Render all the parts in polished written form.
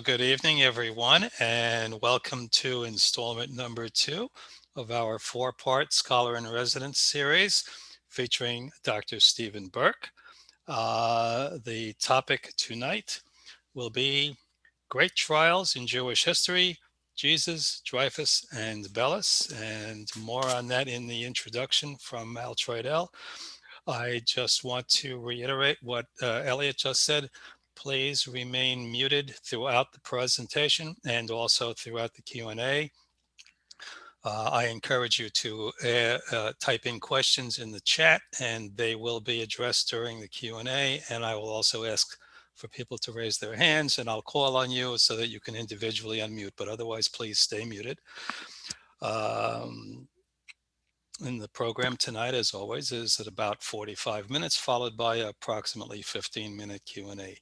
Good evening, everyone, and welcome to installment number 2 of our 4-part Scholar in Residence series featuring Dr. Stephen Berk. The topic tonight will be Great Trials in Jewish History, Jesus, Dreyfuss, and Beilis, and more on that in the introduction from Al Troidel. I just want to reiterate what Elliot just said. Please remain muted throughout the presentation and also throughout the Q&A. I encourage you to type in questions in the chat, and they will be addressed during the Q&A. And I will also ask for people to raise their hands, and I'll call on you so that you can individually unmute. But otherwise, please stay muted. And the program tonight, as always, is at about 45 minutes, followed by approximately 15-minute Q&A.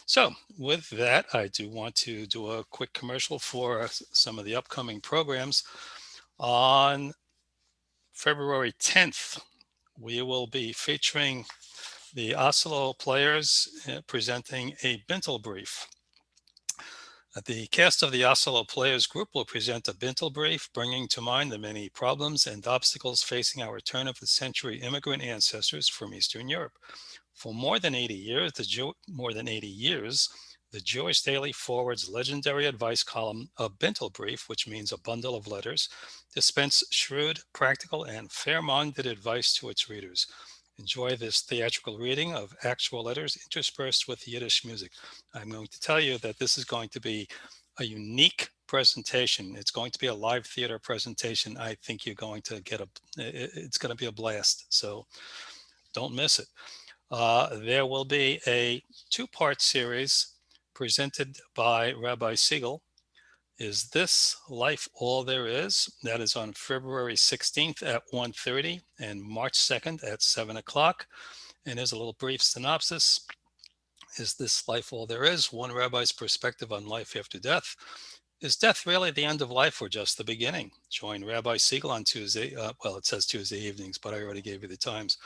So with that, I do want to do a quick commercial for some of the upcoming programs. On February 10th, we will be featuring the Oslo Players presenting a Bintel Brief. The cast of the Oslo Players Group will present a Bintel Brief, bringing to mind the many problems and obstacles facing our turn-of-the-century immigrant ancestors from Eastern Europe. For more than 80 years, the Jewish Daily Forward's legendary advice column, a Bintel Brief, which means a bundle of letters, dispensed shrewd, practical, and fair-minded advice to its readers. Enjoy this theatrical reading of actual letters interspersed with Yiddish music. I'm going to tell you that this is going to be a unique presentation. It's going to be a live theater presentation. I think you're going to it's going to be a blast. So don't miss it. There will be a 2-part series presented by Rabbi Siegel. Is This Life All There Is? That is on February 16th at 1:30 and March 2nd at 7 o'clock. And here's a little brief synopsis. Is this life all there is? One rabbi's perspective on life after death. Is death really the end of life or just the beginning? Join Rabbi Siegel on Tuesday. It says Tuesday evenings, but I already gave you the times.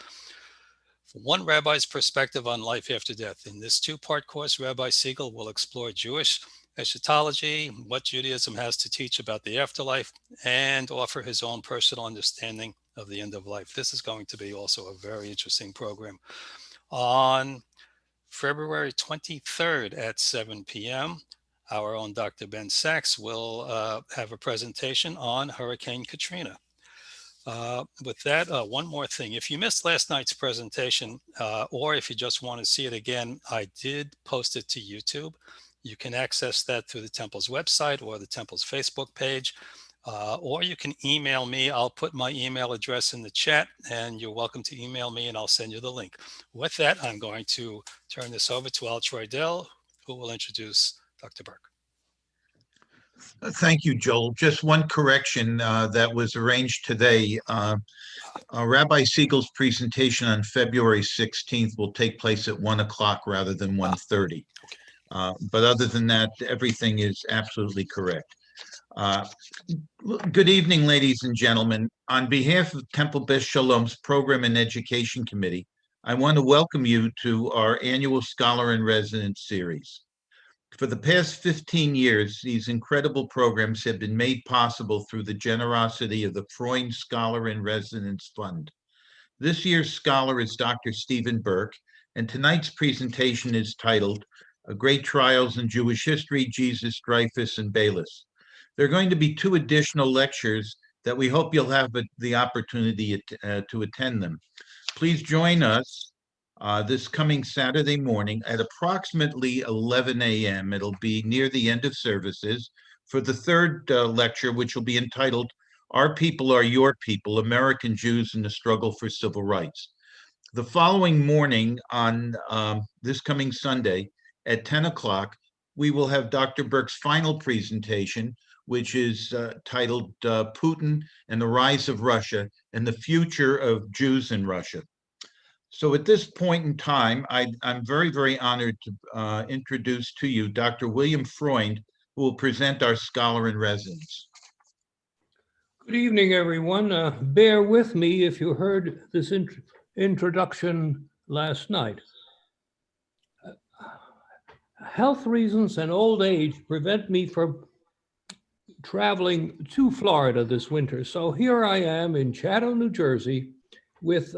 One rabbi's perspective on life after death. In this 2-part course, Rabbi Siegel will explore Jewish eschatology, what Judaism has to teach about the afterlife, and offer his own personal understanding of the end of life. This is going to be also a very interesting program. On February 23rd at 7 p.m., our own Dr. Ben Sachs will have a presentation on Hurricane Katrina. With that, one more thing. If you missed last night's presentation, or if you just want to see it again, I did post it to YouTube. You can access that through the Temple's website or the Temple's Facebook page, or you can email me. I'll put my email address in the chat, and you're welcome to email me, and I'll send you the link. With that, I'm going to turn this over to Al Troidel, who will introduce Dr. Berk. Thank you, Joel. Just one correction that was arranged today. Rabbi Siegel's presentation on February 16th will take place at 1 o'clock rather than 1:30. But other than that, everything is absolutely correct. Good evening, ladies and gentlemen. On behalf of Temple Beth Shalom's Program and Education Committee, I want to welcome you to our annual Scholar in Residence series. For the past 15 years, these incredible programs have been made possible through the generosity of the Freund Scholar in Residence Fund. This year's scholar is Dr. Stephen Berk, and tonight's presentation is titled Great Trials in Jewish History, Jesus, Dreyfuss and Beilis. There are going to be 2 additional lectures that we hope you'll have the opportunity to attend them. Please join us this coming Saturday morning at approximately 11 a.m. It'll be near the end of services for the 3rd lecture, which will be entitled Our People Are Your People, American Jews in the Struggle for Civil Rights. The following morning on this coming Sunday at 10 o'clock, we will have Dr. Berk's final presentation, which is titled Putin and the Rise of Russia and the Future of Jews in Russia. So at this point in time, I'm very, very honored to introduce to you Dr. William Freund, who will present our Scholar in Residence. Good evening, everyone. Bear with me if you heard this introduction last night. Health reasons and old age prevent me from traveling to Florida this winter. So here I am in Chatham, New Jersey, with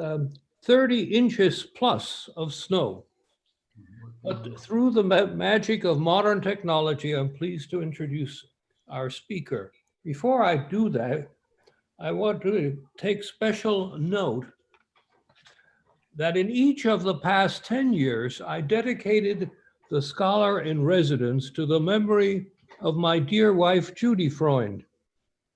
30 inches plus of snow. But through the magic of modern technology, I'm pleased to introduce our speaker. Before I do that, I want to take special note that in each of the past 10 years, I dedicated the Scholar in Residence to the memory of my dear wife, Judy Freund.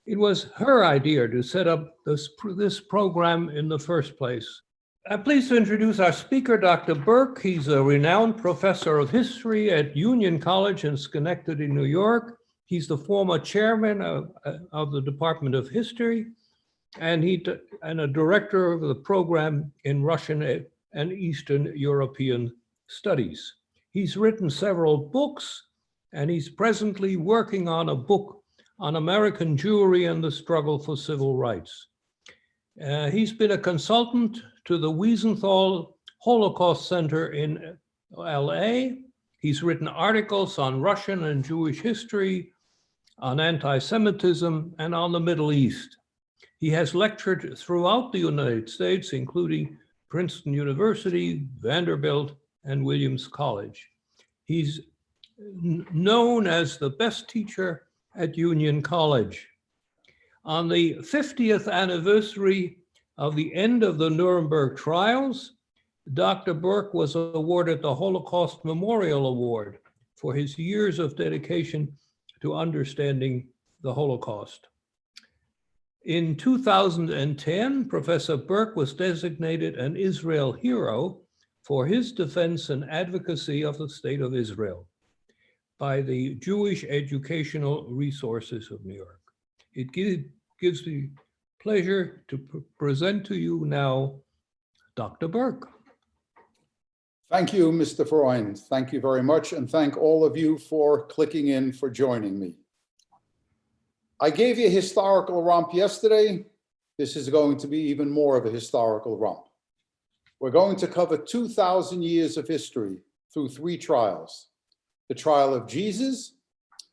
It was her idea to set up this program in the first place. I'm pleased to introduce our speaker, Dr. Berk. He's a renowned professor of history at Union College in Schenectady, New York. He's the former chairman of the Department of History, and a director of the program in Russian and Eastern European Studies. He's written several books, and he's presently working on a book on American Jewry and the struggle for civil rights. He's been a consultant to the Wiesenthal Holocaust Center in LA. He's written articles on Russian and Jewish history, on anti-Semitism, and on the Middle East. He has lectured throughout the United States, including Princeton University, Vanderbilt, and Williams College. He's known as the best teacher at Union College. On the 50th anniversary of the end of the Nuremberg trials, Dr. Berk was awarded the Holocaust Memorial Award for his years of dedication to understanding the Holocaust. In 2010, Professor Berk was designated an Israel hero for his defense and advocacy of the State of Israel by the Jewish Educational Resources of New York. It gives me pleasure to present to you now Dr. Berk. Thank you, Mr. Freund. Thank you very much, and thank all of you for clicking in, for joining me. I gave you a historical romp yesterday. This is going to be even more of a historical romp. We're going to cover 2,000 years of history through 3 trials: the trial of Jesus,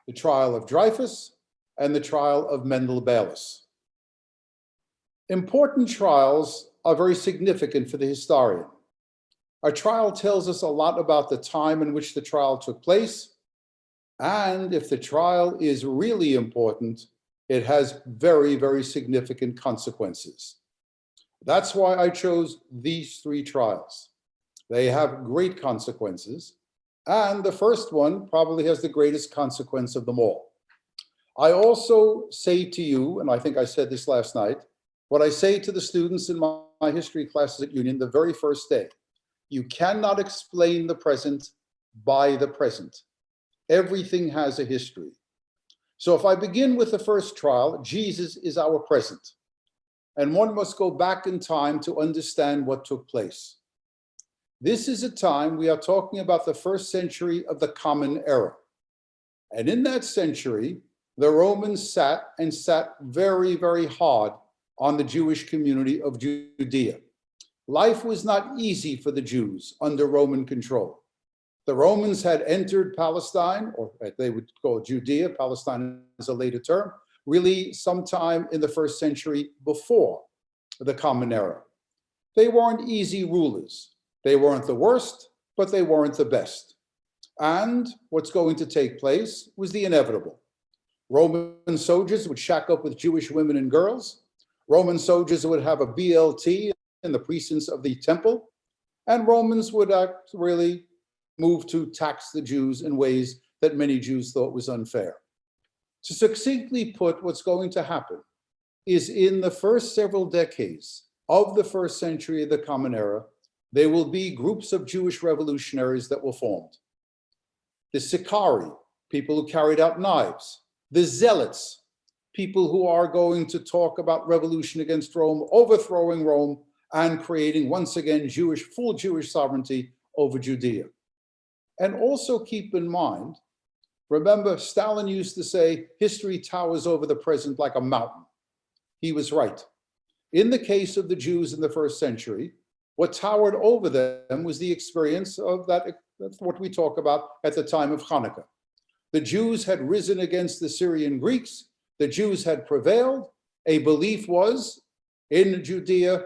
the trial of Dreyfuss, and the trial of Mendel Beilis. Important trials are very significant for the historian. Our trial tells us a lot about the time in which the trial took place, and if the trial is really important, it has very, very significant consequences. That's why I chose these 3 trials. They have great consequences, and the first one probably has the greatest consequence of them all. I also say to you, and I think I said this last night, what I say to the students in my history classes at Union the very first day: you cannot explain the present by the present. Everything has a history. So if I begin with the first trial, Jesus is our present. And one must go back in time to understand what took place. This is a time we are talking about the first century of the Common Era. And in that century, the Romans sat very, very hard on the Jewish community of Judea. Life was not easy for the Jews under Roman control. The Romans had entered Palestine, or they would call it Judea. Palestine is a later term, really sometime in the first century before the Common Era. They weren't easy rulers. They weren't the worst, but they weren't the best. And what's going to take place was the inevitable. Roman soldiers would shack up with Jewish women and girls. Roman soldiers would have a BLT in the precincts of the temple, and Romans would really move to tax the Jews in ways that many Jews thought was unfair. To succinctly put, what's going to happen is in the first several decades of the first century of the Common Era, there will be groups of Jewish revolutionaries that were formed. The Sicarii, people who carried out knives. The Zealots, people who are going to talk about revolution against Rome, overthrowing Rome, and creating once again full Jewish sovereignty over Judea. And also keep in mind, remember, Stalin used to say, history towers over the present like a mountain. He was right. In the case of the Jews in the first century, what towered over them was the experience of that That's what we talk about at the time of Hanukkah. The Jews had risen against the Syrian Greeks. The Jews had prevailed. A belief was in Judea,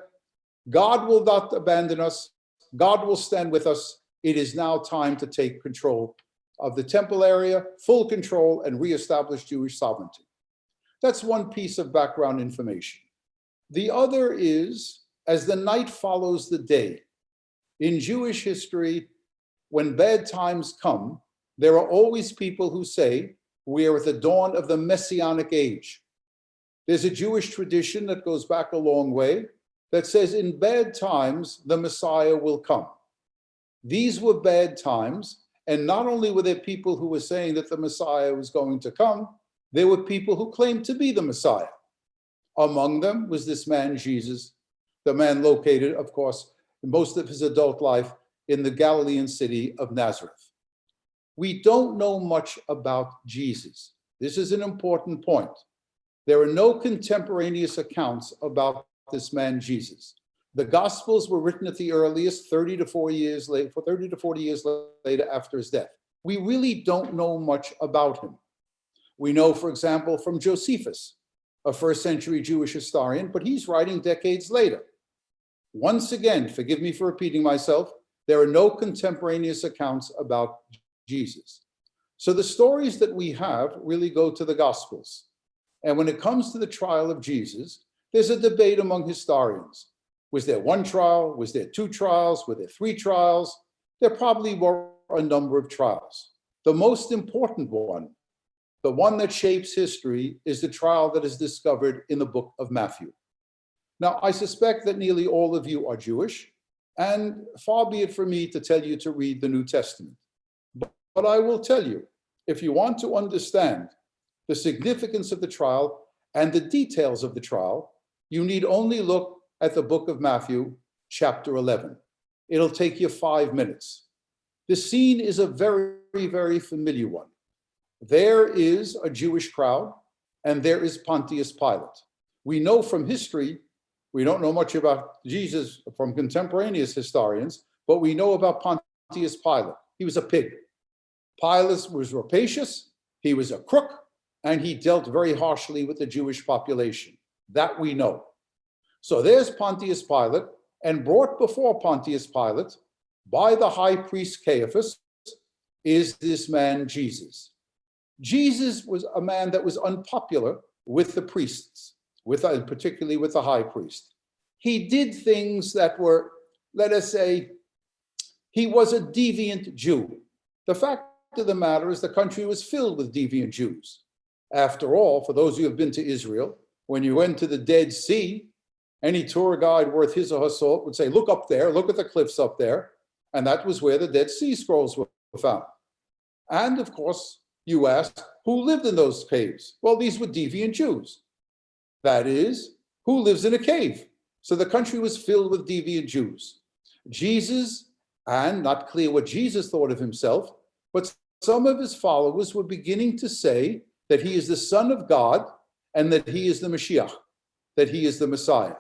God will not abandon us. God will stand with us. It is now time to take control of the temple area, full control, and reestablish Jewish sovereignty. That's one piece of background information. The other is, as the night follows the day, in Jewish history, when bad times come, there are always people who say, we are at the dawn of the Messianic age. There's a Jewish tradition that goes back a long way that says in bad times, the Messiah will come. These were bad times, and not only were there people who were saying that the Messiah was going to come, there were people who claimed to be the Messiah. Among them was this man, Jesus, the man located, of course, most of his adult life in the Galilean city of Nazareth. We don't know much about Jesus. This is an important point. There are no contemporaneous accounts about this man, Jesus. The Gospels were written at the earliest 30 to 40 years later after his death. We really don't know much about him. We know, for example, from Josephus, a first century Jewish historian, but he's writing decades later. Once again, forgive me for repeating myself, there are no contemporaneous accounts about Jesus. So the stories that we have really go to the Gospels. And when it comes to the trial of Jesus, there's a debate among historians. Was there one trial? Was there two trials? Were there three trials? There probably were a number of trials. The most important one, the one that shapes history, is the trial that is discovered in the book of Matthew. Now, I suspect that nearly all of you are Jewish, and far be it from me to tell you to read the New Testament. But I will tell you, if you want to understand the significance of the trial and the details of the trial, you need only look at the book of Matthew, chapter 11. It'll take you 5 minutes. The scene is a very, very familiar one. There is a Jewish crowd, and there is Pontius Pilate. We know from history, we don't know much about Jesus from contemporaneous historians, but we know about Pontius Pilate. He was a pig. Pilate was rapacious, he was a crook, and he dealt very harshly with the Jewish population. That we know. So there's Pontius Pilate, and brought before Pontius Pilate by the high priest Caiaphas is this man Jesus. Jesus was a man that was unpopular with the priests, particularly with the high priest. He did things that were, let us say, he was a deviant Jew. The fact of the matter is the country was filled with deviant Jews. After all, for those who have been to Israel, when you went to the Dead Sea, any tour guide worth his or her salt would say, look up there, look at the cliffs up there. And that was where the Dead Sea Scrolls were found. And of course, you ask, who lived in those caves? Well, these were deviant Jews. That is, who lives in a cave? So the country was filled with deviant Jews. Jesus, and not clear what Jesus thought of himself, but some of his followers were beginning to say that he is the Son of God and that he is the Mashiach, that he is the Messiah.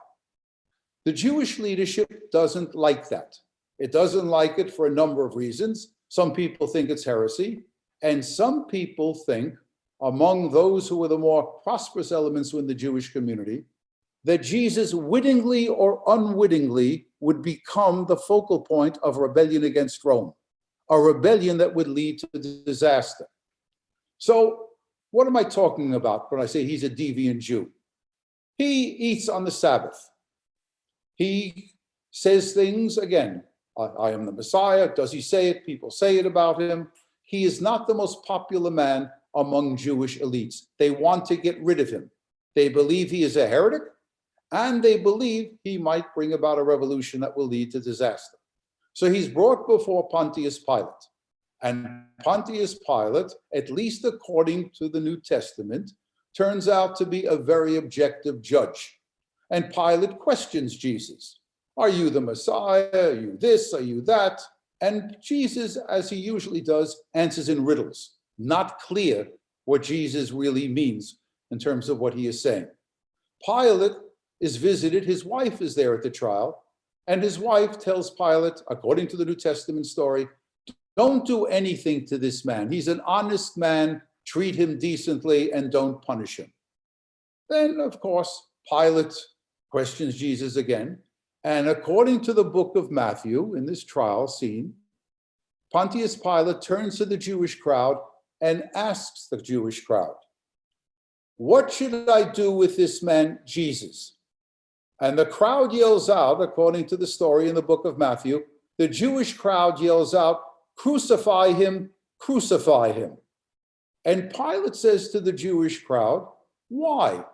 The Jewish leadership doesn't like that. It doesn't like it for a number of reasons. Some people think it's heresy, and some people think, among those who were the more prosperous elements in the Jewish community, that Jesus wittingly or unwittingly would become the focal point of a rebellion against Rome, a rebellion that would lead to disaster. So what am I talking about when I say he's a deviant Jew? He eats on the Sabbath. He says things, again, I am the Messiah. Does he say it? People say it about him. He is not the most popular man among Jewish elites. They want to get rid of him. They believe he is a heretic, and they believe he might bring about a revolution that will lead to disaster. So he's brought before Pontius Pilate. And Pontius Pilate, at least according to the New Testament, turns out to be a very objective judge. And Pilate questions Jesus. Are you the Messiah? Are you this? Are you that? And Jesus, as he usually does, answers in riddles. Not clear what Jesus really means in terms of what he is saying. Pilate is visited. His wife is there at the trial. And his wife tells Pilate, according to the New Testament story, Don't do anything to this man. He's an honest man. Treat him decently and don't punish him. Then, of course, Pilate questions Jesus again. And according to the book of Matthew, in this trial scene, Pontius Pilate turns to the Jewish crowd and asks the Jewish crowd, "What should I do with this man, Jesus?" And the crowd yells out, according to the story in the book of Matthew, the Jewish crowd yells out, "Crucify him, crucify him." And Pilate says to the Jewish crowd, "Why?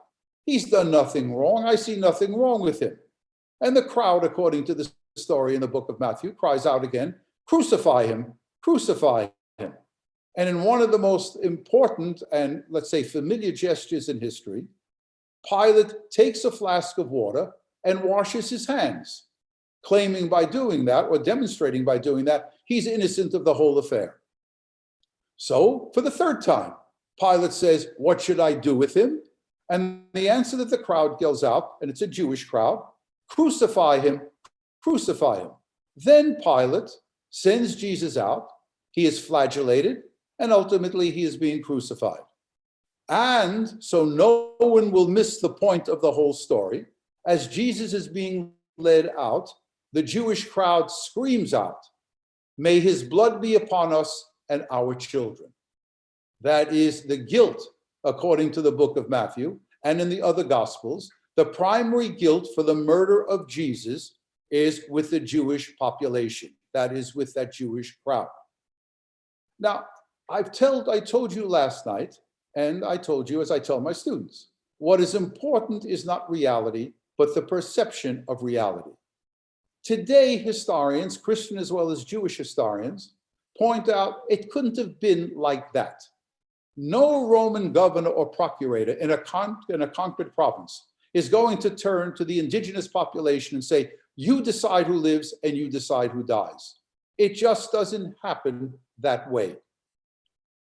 He's done nothing wrong. I see nothing wrong with him." And the crowd, according to the story in the book of Matthew, cries out again, "Crucify him, crucify him." And in one of the most important and, let's say, familiar gestures in history, Pilate takes a flask of water and washes his hands, claiming by doing that, or demonstrating by doing that, he's innocent of the whole affair. So, for the third time, Pilate says, "What should I do with him?" And the answer that the crowd yells out, and it's a Jewish crowd, "Crucify him, crucify him." Then Pilate sends Jesus out. He is flagellated, and ultimately he is being crucified. And so no one will miss the point of the whole story. As Jesus is being led out, the Jewish crowd screams out, "May his blood be upon us and our children." That is the guilt, according to the book of Matthew and in the other Gospels. The primary guilt for the murder of Jesus is with the Jewish population. That is with that Jewish crowd. Now, I told you last night, and I told you as I tell my students, what is important is not reality, but the perception of reality. Today, historians, Christian as well as Jewish historians, point out it couldn't have been like that. No Roman governor or procurator in a conquered province is going to turn to the indigenous population and say, "You decide who lives and you decide who dies." It just doesn't happen that way.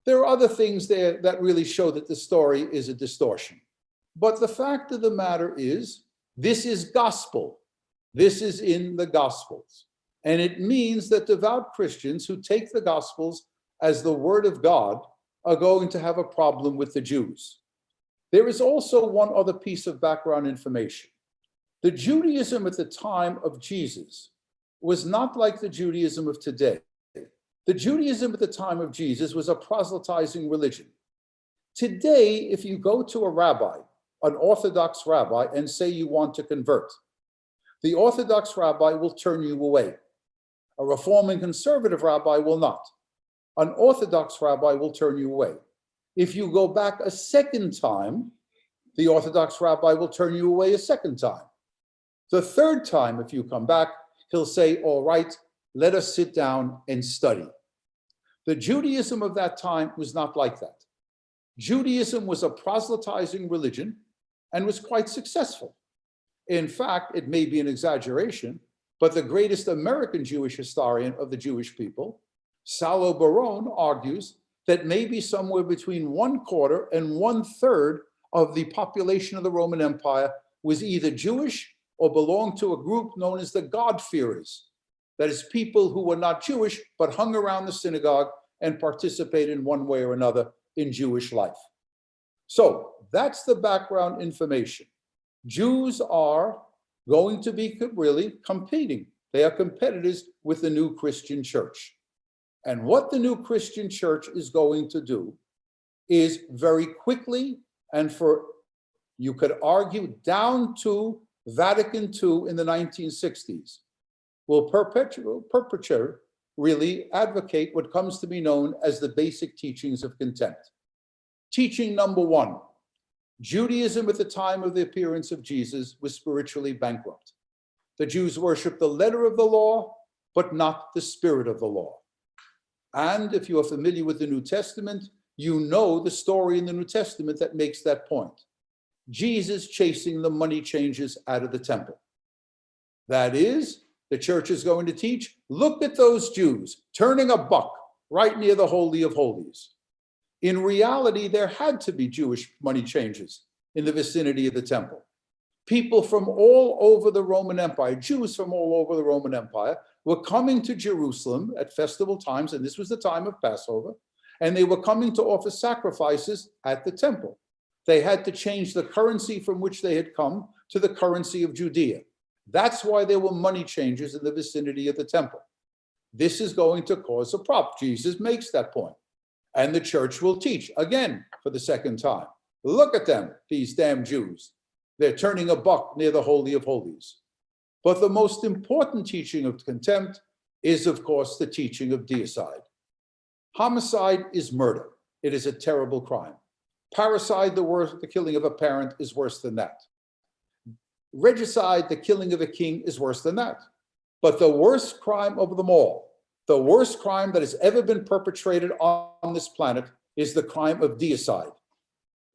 There are other things there that really show that the story is a distortion. But the fact of the matter is, this is gospel. This is in the Gospels. And it means that devout Christians who take the Gospels as the word of God are going to have a problem with the Jews. There is also one other piece of background information. The Judaism at the time of Jesus was not like the Judaism of today. The Judaism at the time of Jesus was a proselytizing religion. Today, if you go to a rabbi, an Orthodox rabbi, and say you want to convert, the Orthodox rabbi will turn you away. A Reform and conservative rabbi will not. An Orthodox rabbi will turn you away. If you go back a second time, the Orthodox rabbi will turn you away a second time. The third time, if you come back, he'll say, "All right, let us sit down and study." The Judaism of that time was not like that. Judaism was a proselytizing religion and was quite successful. In fact, it may be an exaggeration, but the greatest American Jewish historian of the Jewish people, Salo Baron, argues that maybe somewhere between 1/4 and 1/3 of the population of the Roman Empire was either Jewish or belonged to a group known as the God-fearers. That is, people who were not Jewish, but hung around the synagogue and participated in one way or another in Jewish life. So that's the background information. Jews are going to be really competing. They are competitors with the new Christian church. And what the new Christian church is going to do is very quickly, and for, you could argue, down to Vatican II in the 1960s, will perpetuate, really advocate what comes to be known as the basic teachings of contempt. Teaching number one, Judaism at the time of the appearance of Jesus was spiritually bankrupt. The Jews worshiped the letter of the law, but not the spirit of the law. And if you are familiar with the New Testament, you know the story in the New Testament that makes that point. Jesus chasing the money changers out of the temple. That is, the church is going to teach, look at those Jews turning a buck right near the Holy of Holies. In reality, there had to be Jewish money changers in the vicinity of the temple. People from all over the Roman Empire, Jews from all over the Roman Empire, were coming to Jerusalem at festival times, and this was the time of Passover, and they were coming to offer sacrifices at the temple. They had to change the currency from which they had come to the currency of Judea. That's why there were money changers in the vicinity of the temple. This is going to cause a problem. Jesus makes that point. And the church will teach again for the second time. Look at them, these damn Jews. They're turning a buck near the Holy of Holies. But the most important teaching of contempt is, of course, the teaching of deicide. Homicide is murder. It is a terrible crime. Parricide, the killing of a parent, is worse than that. Regicide, the killing of a king, is worse than that. But the worst crime of them all, the worst crime that has ever been perpetrated on this planet, is the crime of deicide.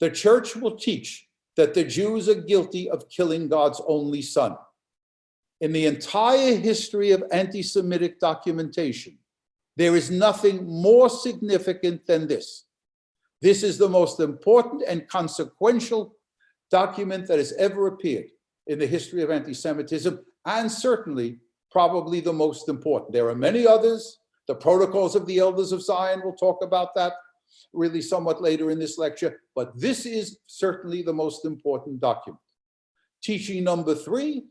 The church will teach that the Jews are guilty of killing God's only son. In the entire history of anti-Semitic documentation, there is nothing more significant than this. This is the most important and consequential document that has ever appeared in the history of anti-Semitism, and certainly probably the most important. There are many others. The Protocols of the Elders of Zion, we'll talk about that really somewhat later in this lecture, but this is certainly the most important document. Teaching number 3,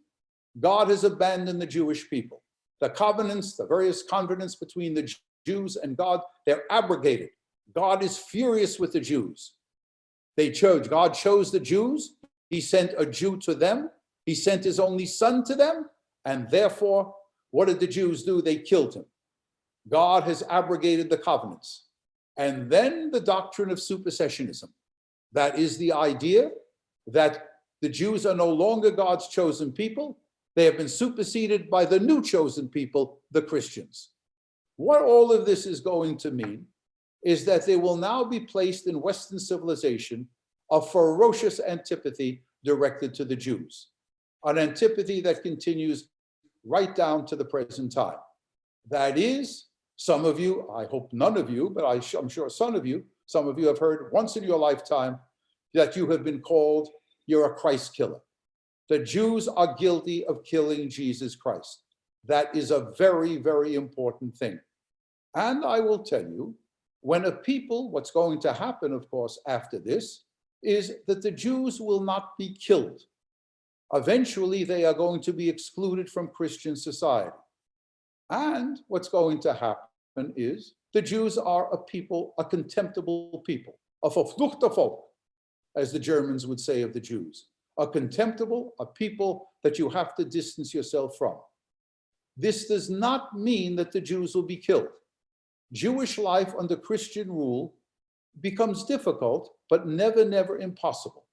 God has abandoned the Jewish people. The covenants, the various covenants between the Jews and God, they're abrogated. God is furious with the Jews. God chose the Jews. He sent a Jew to them. He sent his only son to them. And therefore, what did the Jews do? They killed him. God has abrogated the covenants. And then the doctrine of supersessionism. That is the idea that the Jews are no longer God's chosen people. They have been superseded by the new chosen people, the Christians. What all of this is going to mean is that there will now be placed in Western civilization a ferocious antipathy directed to the Jews, an antipathy that continues right down to the present time. That is, some of you, I hope none of you, but I'm sure some of you have heard once in your lifetime that you have been called, you're a Christ killer. The Jews are guilty of killing Jesus Christ. That is a very, very important thing. And I will tell you, when a people, what's going to happen, of course, after this, is that the Jews will not be killed. Eventually, they are going to be excluded from Christian society. And what's going to happen is the Jews are a people, a contemptible people, a verfluchte Volk, as the Germans would say of the Jews. A people that you have to distance yourself from. This does not mean that the Jews will be killed. Jewish life under Christian rule becomes difficult, but never, never impossible.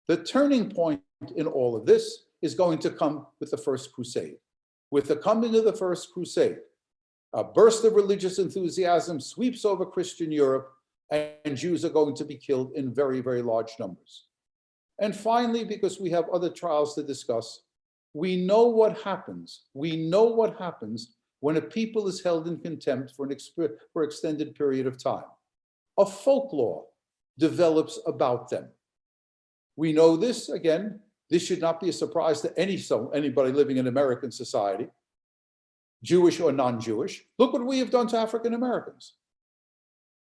The turning point in all of this is going to come with the First Crusade. With the coming of the First Crusade, a burst of religious enthusiasm sweeps over Christian Europe, and Jews are going to be killed in very, very large numbers. And finally, because we have other trials to discuss, we know what happens. We know what happens when a people is held in contempt for an extended period of time. A folklore develops about them. We know this, again, this should not be a surprise to anybody living in American society, Jewish or non-Jewish. Look what we have done to African Americans.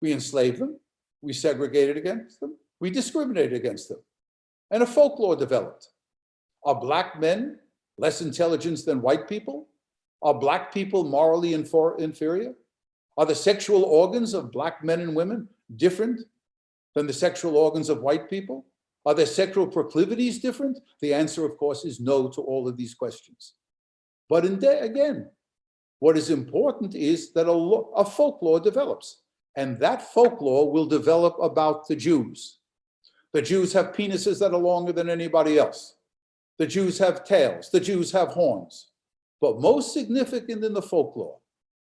We enslaved them, we segregated against them, we discriminated against them. And a folklore developed. Are Black men less intelligent than white people? Are Black people morally inferior? Are the sexual organs of Black men and women different than the sexual organs of white people? Are their sexual proclivities different? The answer, of course, is no to all of these questions. But again, what is important is that a folklore develops, and that folklore will develop about the Jews. The Jews have penises that are longer than anybody else. The Jews have tails. The Jews have horns. But most significant in the folklore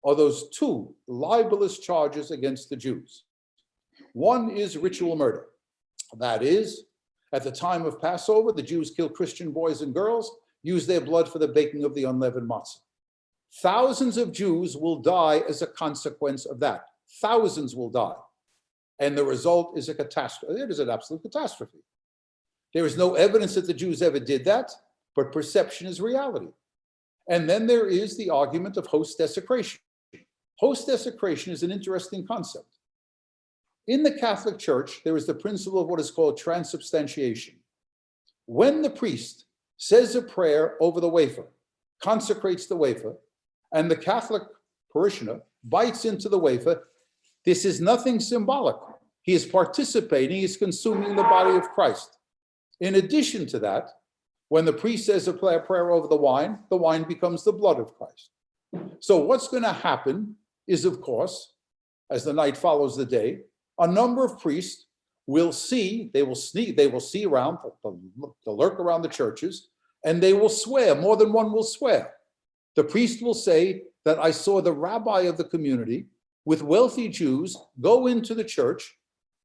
are those 2 libelous charges against the Jews. One is ritual murder. That is, at the time of Passover, the Jews kill Christian boys and girls, use their blood for the baking of the unleavened matzah. Thousands of Jews will die as a consequence of that. Thousands will die. And the result is a catastrophe. It is an absolute catastrophe. There is no evidence that the Jews ever did that, but perception is reality. And then there is the argument of host desecration. Host desecration is an interesting concept. In the Catholic Church, there is the principle of what is called transubstantiation. When the priest says a prayer over the wafer, consecrates the wafer, and the Catholic parishioner bites into the wafer, this is nothing symbolic. He is participating, he is consuming the body of Christ. In addition to that, when the priest says a prayer over the wine becomes the blood of Christ. So what's going to happen is, of course, as the night follows the day, a number of priests will see, they will see around, they'll lurk around the churches, and they will swear, more than one will swear. The priest will say that I saw the rabbi of the community with wealthy Jews go into the church,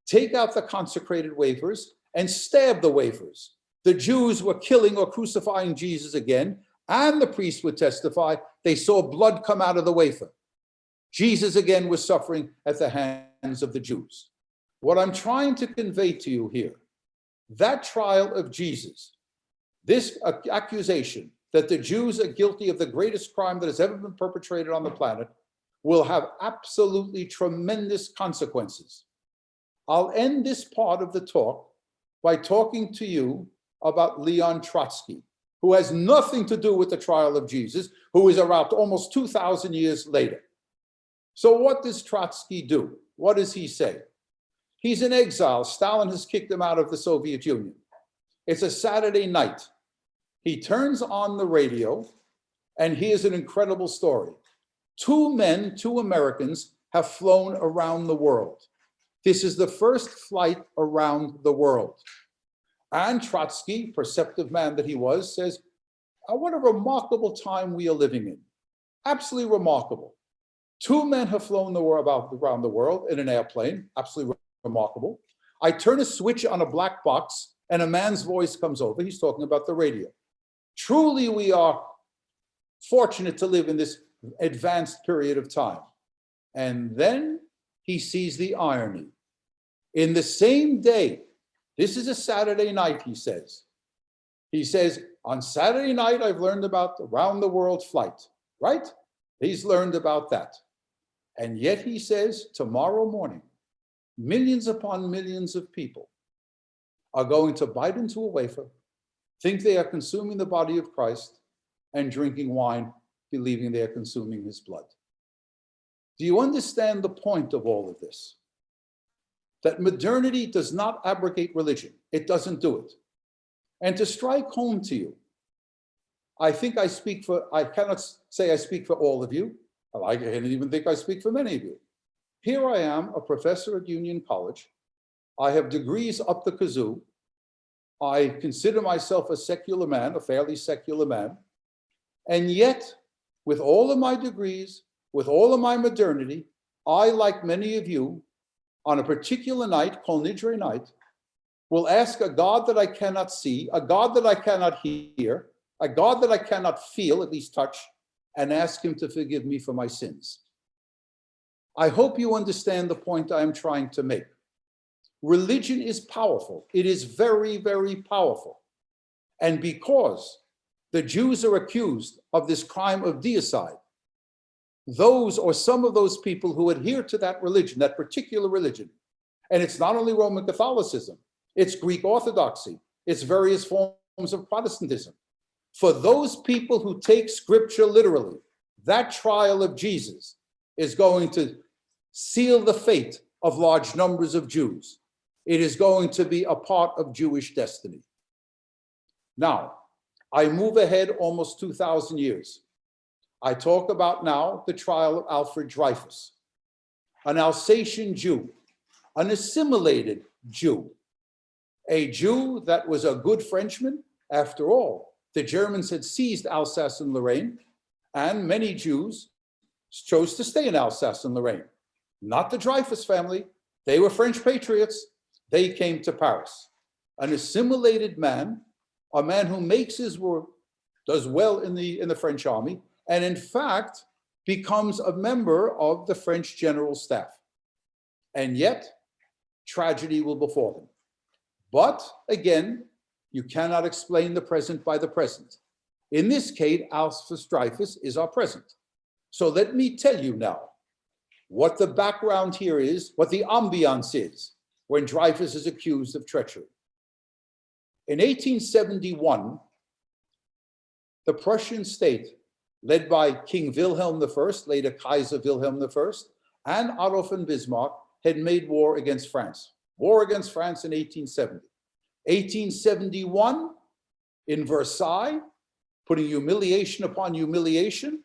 take out the consecrated wafers, and stab the wafers. The Jews were killing or crucifying Jesus again, and the priest would testify they saw blood come out of the wafer. Jesus again was suffering at the hands of the Jews. What I'm trying to convey to you here, that trial of Jesus, this accusation that the Jews are guilty of the greatest crime that has ever been perpetrated on the planet, will have absolutely tremendous consequences. I'll end this part of the talk by talking to you about Leon Trotsky, who has nothing to do with the trial of Jesus, who is around almost 2,000 years later. So what does Trotsky do? What does he say? He's in exile. Stalin has kicked him out of the Soviet Union. It's a Saturday night. He turns on the radio, and here's an incredible story. Two Americans, have flown around the world. This is the first flight around the world. And Trotsky, perceptive man that he was, says, oh, what a remarkable time we are living in. Absolutely remarkable. Two men have flown around the world in an airplane. Absolutely remarkable. I turn a switch on a black box and a man's voice comes over. He's talking about the radio. Truly, we are fortunate to live in this advanced period of time. And then he sees the irony. In the same day, this is a Saturday night, he says. He says, on Saturday night, I've learned about the round the world flight, right? He's learned about that. And yet he says, tomorrow morning, millions upon millions of people are going to bite into a wafer, think they are consuming the body of Christ, and drinking wine, believing they are consuming his blood. Do you understand the point of all of this? That modernity does not abrogate religion. It doesn't do it. And to strike home to you, I cannot say I speak for all of you. I can't even think I speak for many of you. Here I am, a professor at Union College. I have degrees up the kazoo. I consider myself a secular man, a fairly secular man. And yet, with all of my degrees, with all of my modernity, I, like many of you, on a particular night called Nidre night, will ask a God that I cannot see, a God that I cannot hear, a God that I cannot feel, at least touch, and ask him to forgive me for my sins. I hope you understand the point I am trying to make. Religion is powerful. It is very, very powerful. And because the Jews are accused of this crime of deicide, those or some of those people who adhere to that religion, that particular religion, and it's not only Roman Catholicism, it's Greek Orthodoxy, it's various forms of Protestantism. For those people who take scripture literally, that trial of Jesus is going to seal the fate of large numbers of Jews. It is going to be a part of Jewish destiny. Now, I move ahead almost 2,000 years. I talk about now the trial of Alfred Dreyfuss, an Alsatian Jew, an assimilated Jew, a Jew that was a good Frenchman. After all, the Germans had seized Alsace and Lorraine, and many Jews chose to stay in Alsace and Lorraine. Not the Dreyfuss family. They were French patriots. They came to Paris. An assimilated man, a man who makes his work, does well in the French army, and in fact becomes a member of the French general staff. And yet, tragedy will befall him. But again, You cannot explain the present by the present. In this case, Alpheus Dreyfus is our present. So let me tell you now what the background here is, what the ambiance is when Dreyfus is accused of treachery. In 1871, the Prussian state, led by King Wilhelm I, later Kaiser Wilhelm I, and Otto von Bismarck, had made war against France. War against France in 1870. 1871, in Versailles, putting humiliation upon humiliation,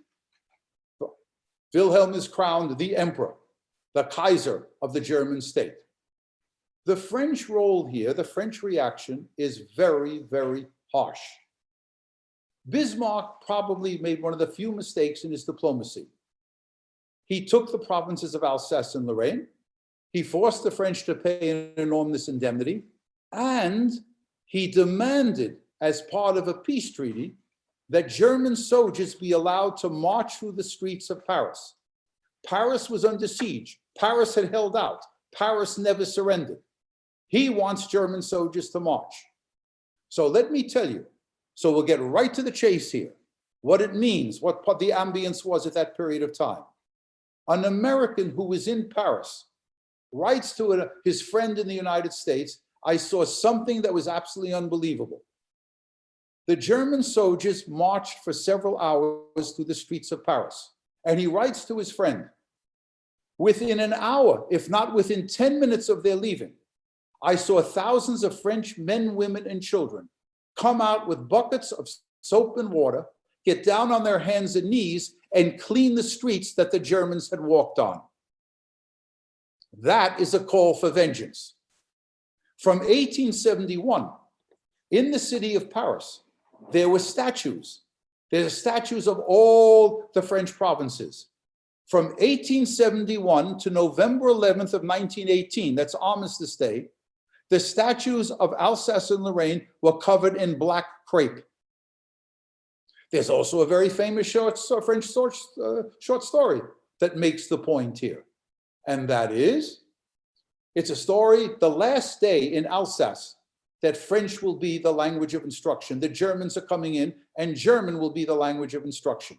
Wilhelm is crowned the emperor, the Kaiser of the German state. The French role here, the French reaction, is very, very harsh. Bismarck probably made one of the few mistakes in his diplomacy. He took the provinces of Alsace and Lorraine. He forced the French to pay an enormous indemnity, and he demanded, as part of a peace treaty, that German soldiers be allowed to march through the streets of Paris. Paris was under siege. Paris had held out. Paris never surrendered. He wants German soldiers to march. So let me tell you, so we'll get right to the chase here, what it means, what the ambience was at that period of time. An American who was in Paris writes to his friend in the United States, I saw something that was absolutely unbelievable. The German soldiers marched for several hours through the streets of Paris. And he writes to his friend, within an hour, if not within 10 minutes of their leaving, I saw thousands of French men, women, and children come out with buckets of soap and water, get down on their hands and knees, and clean the streets that the Germans had walked on. That is a call for vengeance. From 1871, in the city of Paris, there were statues. There are statues of all the French provinces. From 1871 to November 11th of 1918, that's Armistice Day, the statues of Alsace and Lorraine were covered in black crepe. There's also a very famous French short story that makes the point here. And that is, it's a story, the last day in Alsace, that French will be the language of instruction. The Germans are coming in, and German will be the language of instruction.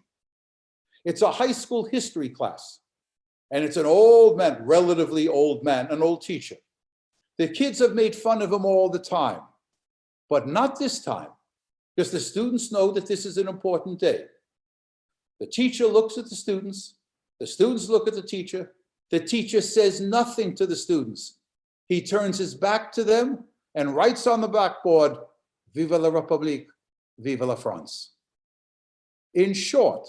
It's a high school history class, and it's an old man, relatively old man, an old teacher. The kids have made fun of him all the time, but not this time, because the students know that this is an important day. The teacher looks at the students look at the teacher says nothing to the students. He turns his back to them and writes on the blackboard, Vive la République, Vive la France. In short,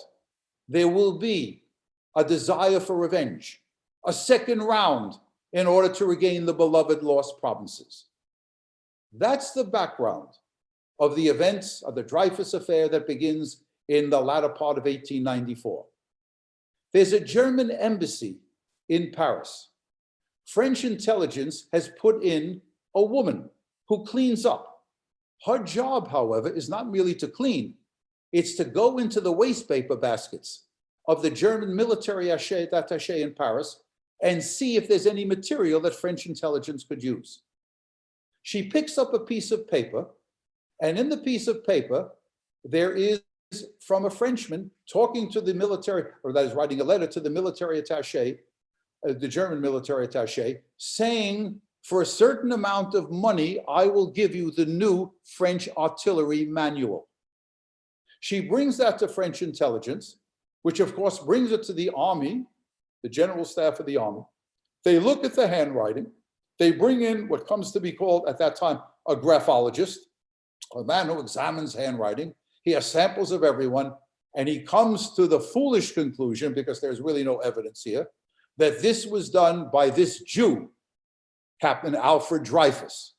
there will be a desire for revenge, a second round in order to regain the beloved lost provinces. That's the background of the events of the Dreyfus affair that begins in the latter part of 1894. There's a German embassy in Paris. French intelligence has put in a woman who cleans up. Her job, however, is not merely to clean, it's to go into the waste paper baskets of the German military attaché in Paris and see if there's any material that French intelligence could use. She picks up a piece of paper, and in the piece of paper, there is from a Frenchman talking to the military, or that is writing a letter to the military attaché, the German military attaché, saying, for a certain amount of money, I will give you the new French artillery manual. She brings that to French intelligence, which of course brings it to the army, the general staff of the army. They look at the handwriting. They bring in what comes to be called at that time a graphologist, a man who examines handwriting. He has samples of everyone, and he comes to the foolish conclusion, because there's really no evidence here, that this was done by this Jew, Captain Alfred Dreyfus.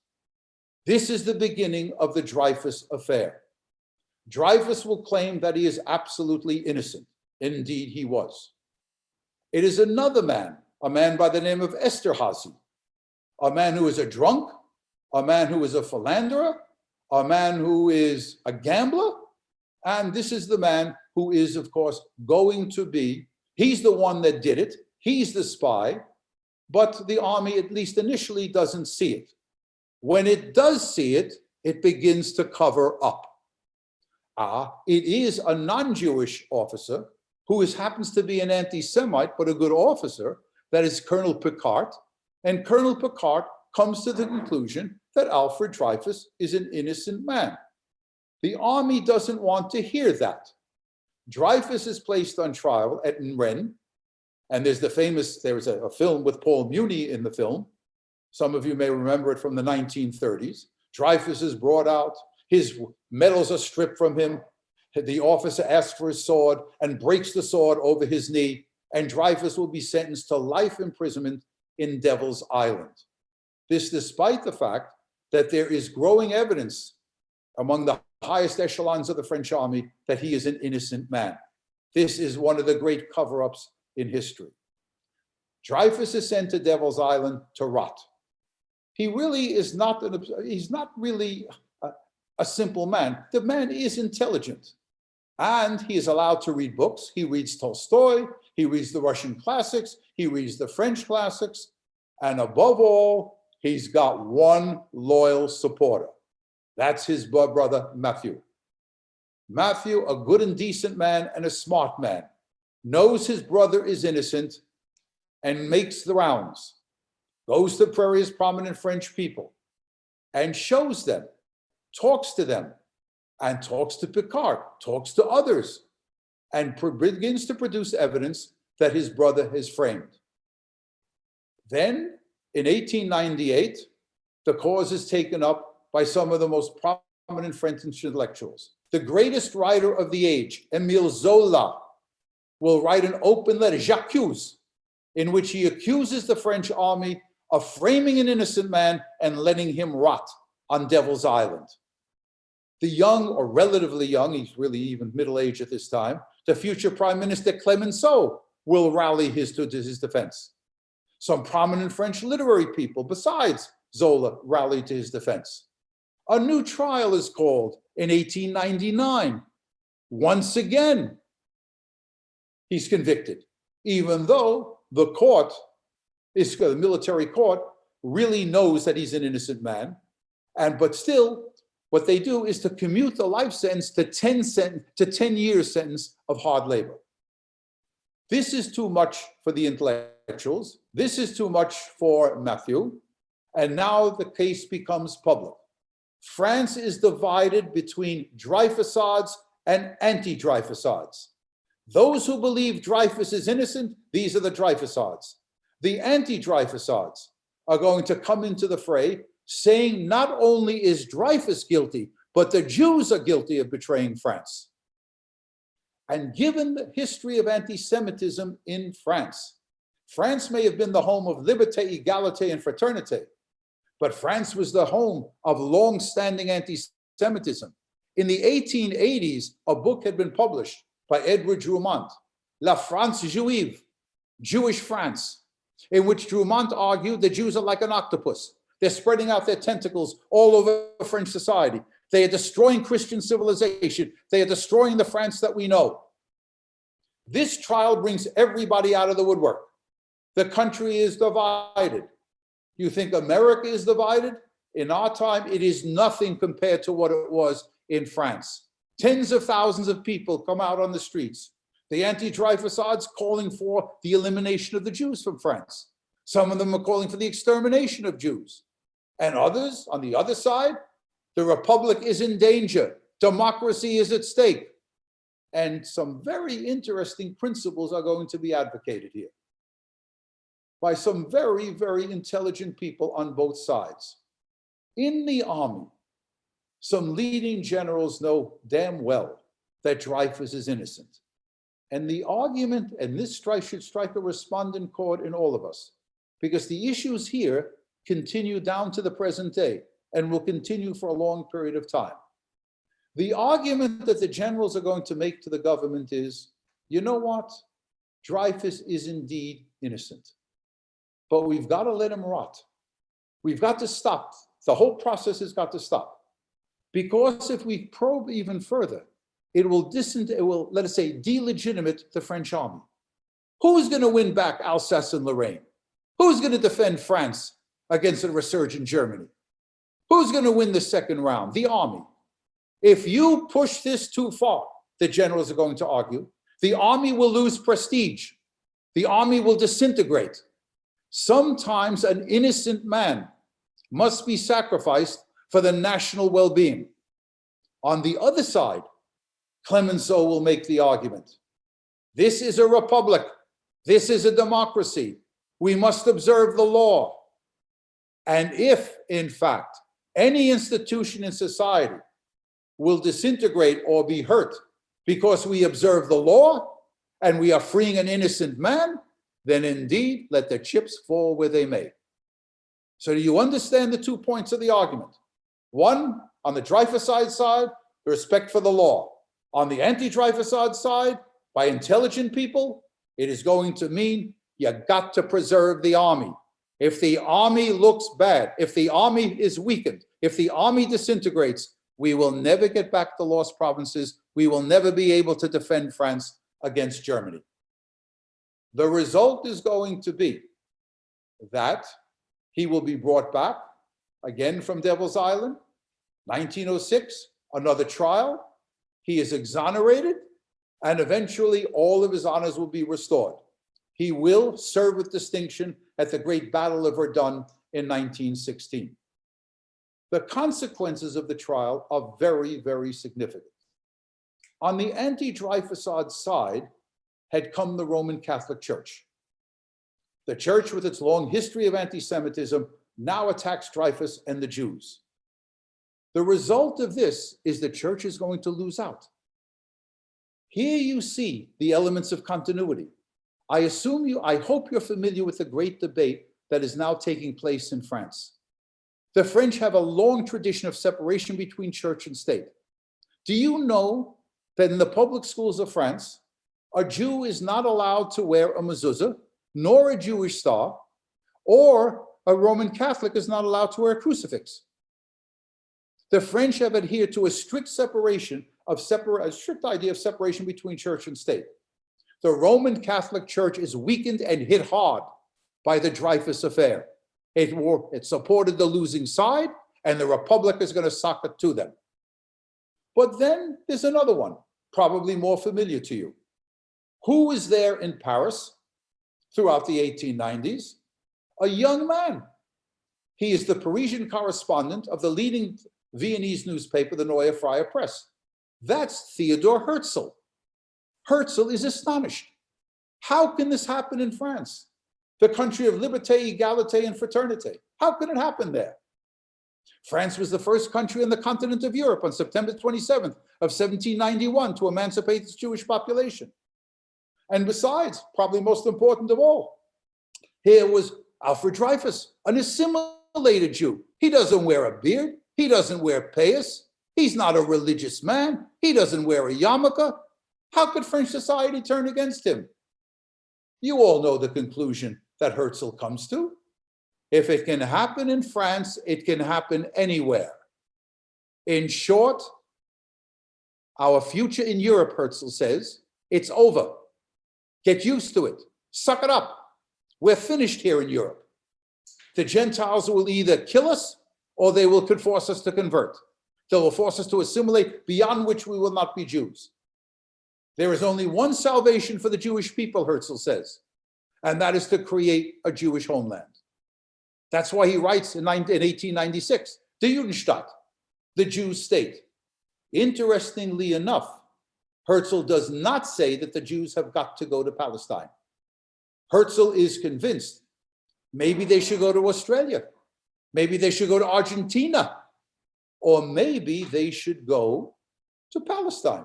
This is the beginning of the Dreyfus affair. Dreyfus will claim that he is absolutely innocent. Indeed, he was. It is another man, a man by the name of Esterhazy, a man who is a drunk, a man who is a philanderer, a man who is a gambler, and this is the man who is, of course, going to be, he's the one that did it, he's the spy, but the army, at least initially, doesn't see it. When it does see it, it begins to cover up. It is a non-Jewish officer who happens to be an anti-Semite, but a good officer, that is Colonel Picquart. And Colonel Picquart comes to the conclusion that Alfred Dreyfus is an innocent man. The army doesn't want to hear that. Dreyfus is placed on trial at Rennes, and there's a film with Paul Muni in the film. Some of you may remember it from the 1930s. Dreyfus is brought out, his medals are stripped from him. The officer asks for his sword and breaks the sword over his knee, and Dreyfus will be sentenced to life imprisonment in Devil's Island. This despite the fact that there is growing evidence among the highest echelons of the French army that he is an innocent man. This is one of the great cover-ups in history. Dreyfus is sent to Devil's Island to rot. He really is not a simple man. The man is intelligent, and he is allowed to read books. He reads Tolstoy, he reads the Russian classics, he reads the French classics, and above all, he's got one loyal supporter. That's his brother, Matthew. Matthew, a good and decent man and a smart man, knows his brother is innocent and makes the rounds, goes to various prominent French people and shows them, talks to them, and talks to Picquart, talks to others, and begins to produce evidence that his brother is framed. Then, in 1898, the cause is taken up by some of the most prominent French intellectuals. The greatest writer of the age, Émile Zola, will write an open letter, J'accuse, in which he accuses the French army of framing an innocent man and letting him rot on Devil's Island. The young, or relatively young, he's really even middle-aged at this time, the future Prime Minister Clemenceau will rally to his defense. Some prominent French literary people besides Zola rallied to his defense. A new trial is called in 1899. Once again, he's convicted, even though the military court really knows that he's an innocent man. But still, what they do is to commute the life sentence to 10 years sentence of hard labor. This is too much for the intellectuals. This is too much for Matthew. And now the case becomes public. France is divided between Dreyfussards and anti-Dreyfussards. Those who believe Dreyfus is innocent, these are the Dreyfussards. The anti-Dreyfussards are going to come into the fray, saying not only is Dreyfus guilty, but the Jews are guilty of betraying France. And given the history of anti-Semitism in France, France may have been the home of liberté, égalité, and fraternité, but France was the home of long-standing anti-Semitism. In the 1880s, a book had been published by Edward Drumont, La France Juive, Jewish France, in which Drumont argued the Jews are like an octopus. They're spreading out their tentacles all over French society. They are destroying Christian civilization. They are destroying the France that we know. This trial brings everybody out of the woodwork. The country is divided. You think America is divided? In our time, it is nothing compared to what it was in France. Tens of thousands of people come out on the streets. The anti-Dreyfussards calling for the elimination of the Jews from France. Some of them are calling for the extermination of Jews. And others, on the other side, the Republic is in danger. Democracy is at stake. And some very interesting principles are going to be advocated here by some very, very intelligent people on both sides. In the army, some leading generals know damn well that Dreyfus is innocent. And the argument, and this should strike a respondent chord in all of us, because the issues here continue down to the present day and will continue for a long period of time. The argument that the generals are going to make to the government is, you know what? Dreyfus is indeed innocent, but we've got to let him rot. We've got to stop. The whole process has got to stop. Because if we probe even further, it will, let us say, delegitimate the French army. Who's going to win back Alsace and Lorraine? Who's going to defend France against a resurgent Germany? Who's going to win the second round? The army. If you push this too far, the generals are going to argue, the army will lose prestige. The army will disintegrate. Sometimes an innocent man must be sacrificed for the national well-being. On the other side, Clemenceau will make the argument. This is a republic. This is a democracy. We must observe the law. And if, in fact, any institution in society will disintegrate or be hurt because we observe the law and we are freeing an innocent man, then indeed let the chips fall where they may. So do you understand the 2 points of the argument? One, on the Dreyfuss side, the respect for the law. On the anti-Dreyfuss side, by intelligent people, it is going to mean you got to preserve the army. If the army looks bad, if the army is weakened, if the army disintegrates, we will never get back the lost provinces. We will never be able to defend France against Germany. The result is going to be that he will be brought back again from Devil's Island, 1906, another trial. He is exonerated, and eventually all of his honors will be restored. He will serve with distinction at the Great Battle of Verdun in 1916. The consequences of the trial are very, very significant. On the anti-Dreyfuss side had come the Roman Catholic Church. The church, with its long history of anti-Semitism, now attacks Dreyfuss and the Jews. The result of this is the church is going to lose out. Here you see the elements of continuity. I hope you're familiar with the great debate that is now taking place in France. The French have a long tradition of separation between church and state. Do you know that in the public schools of France, a Jew is not allowed to wear a mezuzah, nor a Jewish star, or a Roman Catholic is not allowed to wear a crucifix? The French have adhered to a strict idea of separation between church and state. The Roman Catholic Church is weakened and hit hard by the Dreyfuss affair. It supported the losing side, and the Republic is going to sock it to them. But then there's another one, probably more familiar to you. Who was there in Paris throughout the 1890s? A young man. He is the Parisian correspondent of the leading Viennese newspaper, the Neue Freie Presse. That's Theodor Herzl. Herzl is astonished. How can this happen in France? The country of liberté, égalité, and fraternité. How can it happen there? France was the first country on the continent of Europe on September 27th of 1791 to emancipate its Jewish population. And besides, probably most important of all, here was Alfred Dreyfuss, an assimilated Jew. He doesn't wear a beard. He doesn't wear payas. He's not a religious man. He doesn't wear a yarmulke. How could French society turn against him? You all know the conclusion that Herzl comes to. If it can happen in France, it can happen anywhere. In short, our future in Europe, Herzl says, it's over. Get used to it. Suck it up. We're finished here in Europe. The Gentiles will either kill us or they will force us to convert. They will force us to assimilate, beyond which we will not be Jews. There is only one salvation for the Jewish people, Herzl says, and that is to create a Jewish homeland. That's why he writes in 1896, the Judenstaat, the Jews' state. Interestingly enough, Herzl does not say that the Jews have got to go to Palestine. Herzl is convinced maybe they should go to Australia, maybe they should go to Argentina, or maybe they should go to Palestine.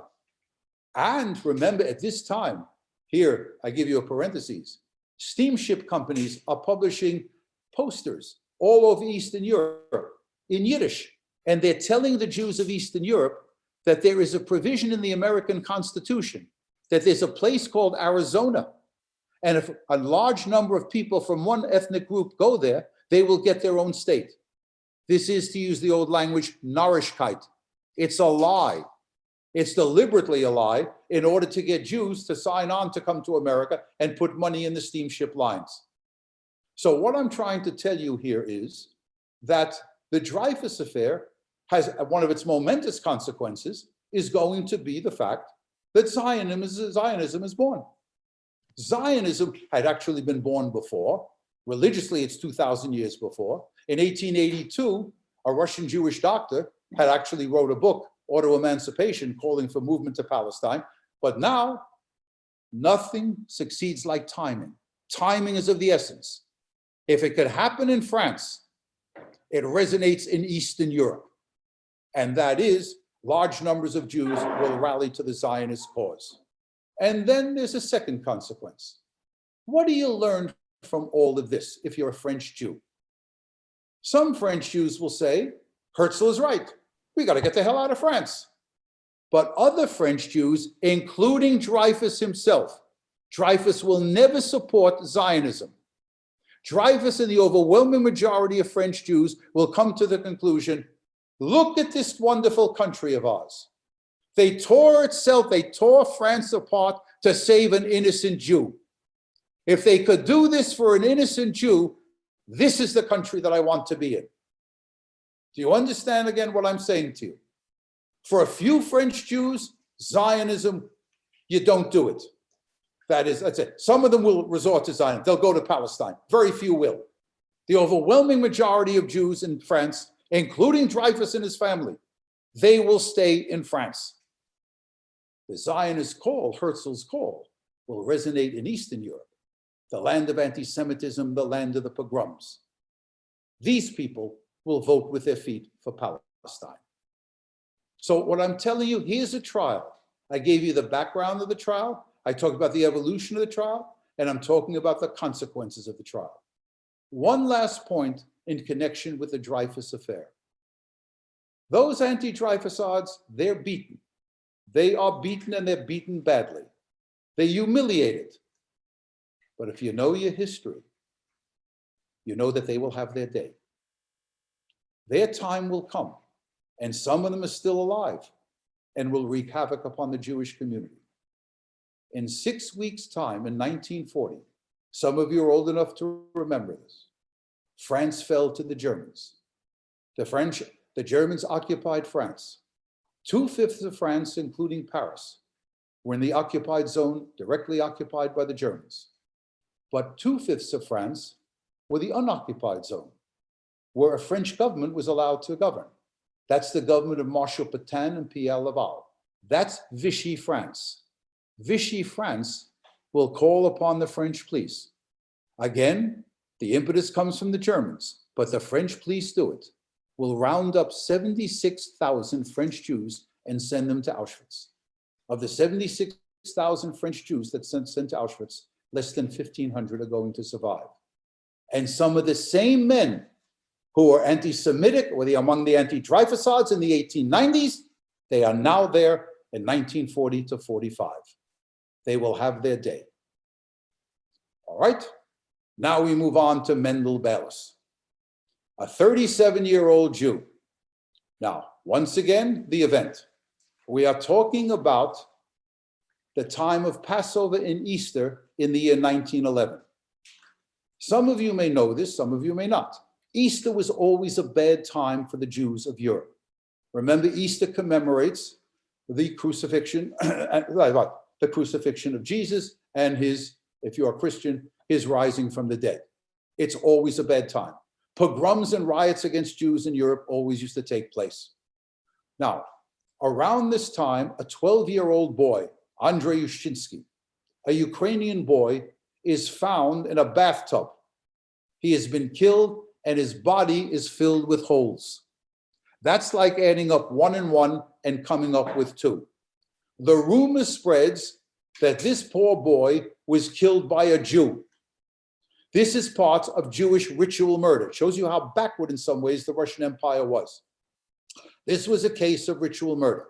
And remember, at this time, here I give you a parenthesis, steamship companies are publishing posters all over Eastern Europe in Yiddish, and they're telling the Jews of Eastern Europe that there is a provision in the American Constitution that there's a place called Arizona, and if a large number of people from one ethnic group go there, they will get their own state. This is, to use the old language, Narishkeit. It's a lie. It's deliberately a lie in order to get Jews to sign on to come to America and put money in the steamship lines. So what I'm trying to tell you here is that The Dreyfuss affair has one of its momentous consequences is going to be the fact that Zionism is born. Zionism had actually been born before. Religiously, it's 2,000 years before. In 1882, a Russian Jewish doctor had actually wrote a book, Auto-Emancipation, calling for movement to Palestine. But now, nothing succeeds like timing. Timing is of the essence. If it could happen in France, it resonates in Eastern Europe. And that is, large numbers of Jews will rally to the Zionist cause. And then there's a second consequence. What do you learn from all of this if you're a French Jew? Some French Jews will say, Herzl is right. We got to get the hell out of France. But other French Jews, including Dreyfuss himself, Dreyfuss will never support Zionism. Dreyfuss and the overwhelming majority of French Jews will come to the conclusion, look at this wonderful country of ours. They tore France apart to save an innocent Jew. If they could do this for an innocent Jew, this is the country that I want to be in. Do you understand again what I'm saying to you? For a few French Jews, Zionism, you don't do it. That's it. Some of them will resort to Zion. They'll go to Palestine. Very few will. The overwhelming majority of Jews in France, including Dreyfuss and his family, they will stay in France. The Zionist call, Herzl's call, will resonate in Eastern Europe, the land of anti-Semitism, the land of the pogroms. These people will vote with their feet for Palestine. So what I'm telling you, here's a trial. I gave you the background of the trial. I talked about the evolution of the trial, and I'm talking about the consequences of the trial. One last point in connection with the Dreyfuss affair. Those anti-Dreyfussards, they're beaten. They are beaten, and they're beaten badly. They're humiliated. But if you know your history, you know that they will have their day. Their time will come, and some of them are still alive and will wreak havoc upon the Jewish community. In 6 weeks' time, in 1940, some of you are old enough to remember this, France fell to the Germans. The Germans occupied France. 2/5 of France, including Paris, were in the occupied zone, directly occupied by the Germans. But 2/5 of France were the unoccupied zone, where a French government was allowed to govern. That's the government of Marshal Pétain and Pierre Laval. That's Vichy France. Vichy France will call upon the French police. Again, the impetus comes from the Germans, but the French police do it. Will round up 76,000 French Jews and send them to Auschwitz. Of the 76,000 French Jews that sent to Auschwitz, less than 1,500 are going to survive. And some of the same men who were anti-Semitic, or among the anti-Dreyfussards in the 1890s, they are now there in 1940 to 45. They will have their day. All right, now we move on to Mendel Beilis, a 37-year-old Jew. Now, once again, the event. We are talking about the time of Passover and Easter in the year 1911. Some of you may know this, some of you may not. Easter was always a bad time for the Jews of Europe. Remember, Easter commemorates the crucifixion, the crucifixion of Jesus and his, if you're a Christian, his rising from the dead. It's always a bad time. Pogroms and riots against Jews in Europe always used to take place. Now, around this time, a 12-year-old boy, Andrei Yushchinsky, a Ukrainian boy, is found in a bathtub. He has been killed and his body is filled with holes. That's like adding up 1 and 1 and coming up with 2. The rumor spreads that this poor boy was killed by a Jew. This is part of Jewish ritual murder. It shows you how backward in some ways the Russian Empire was. This was a case of ritual murder.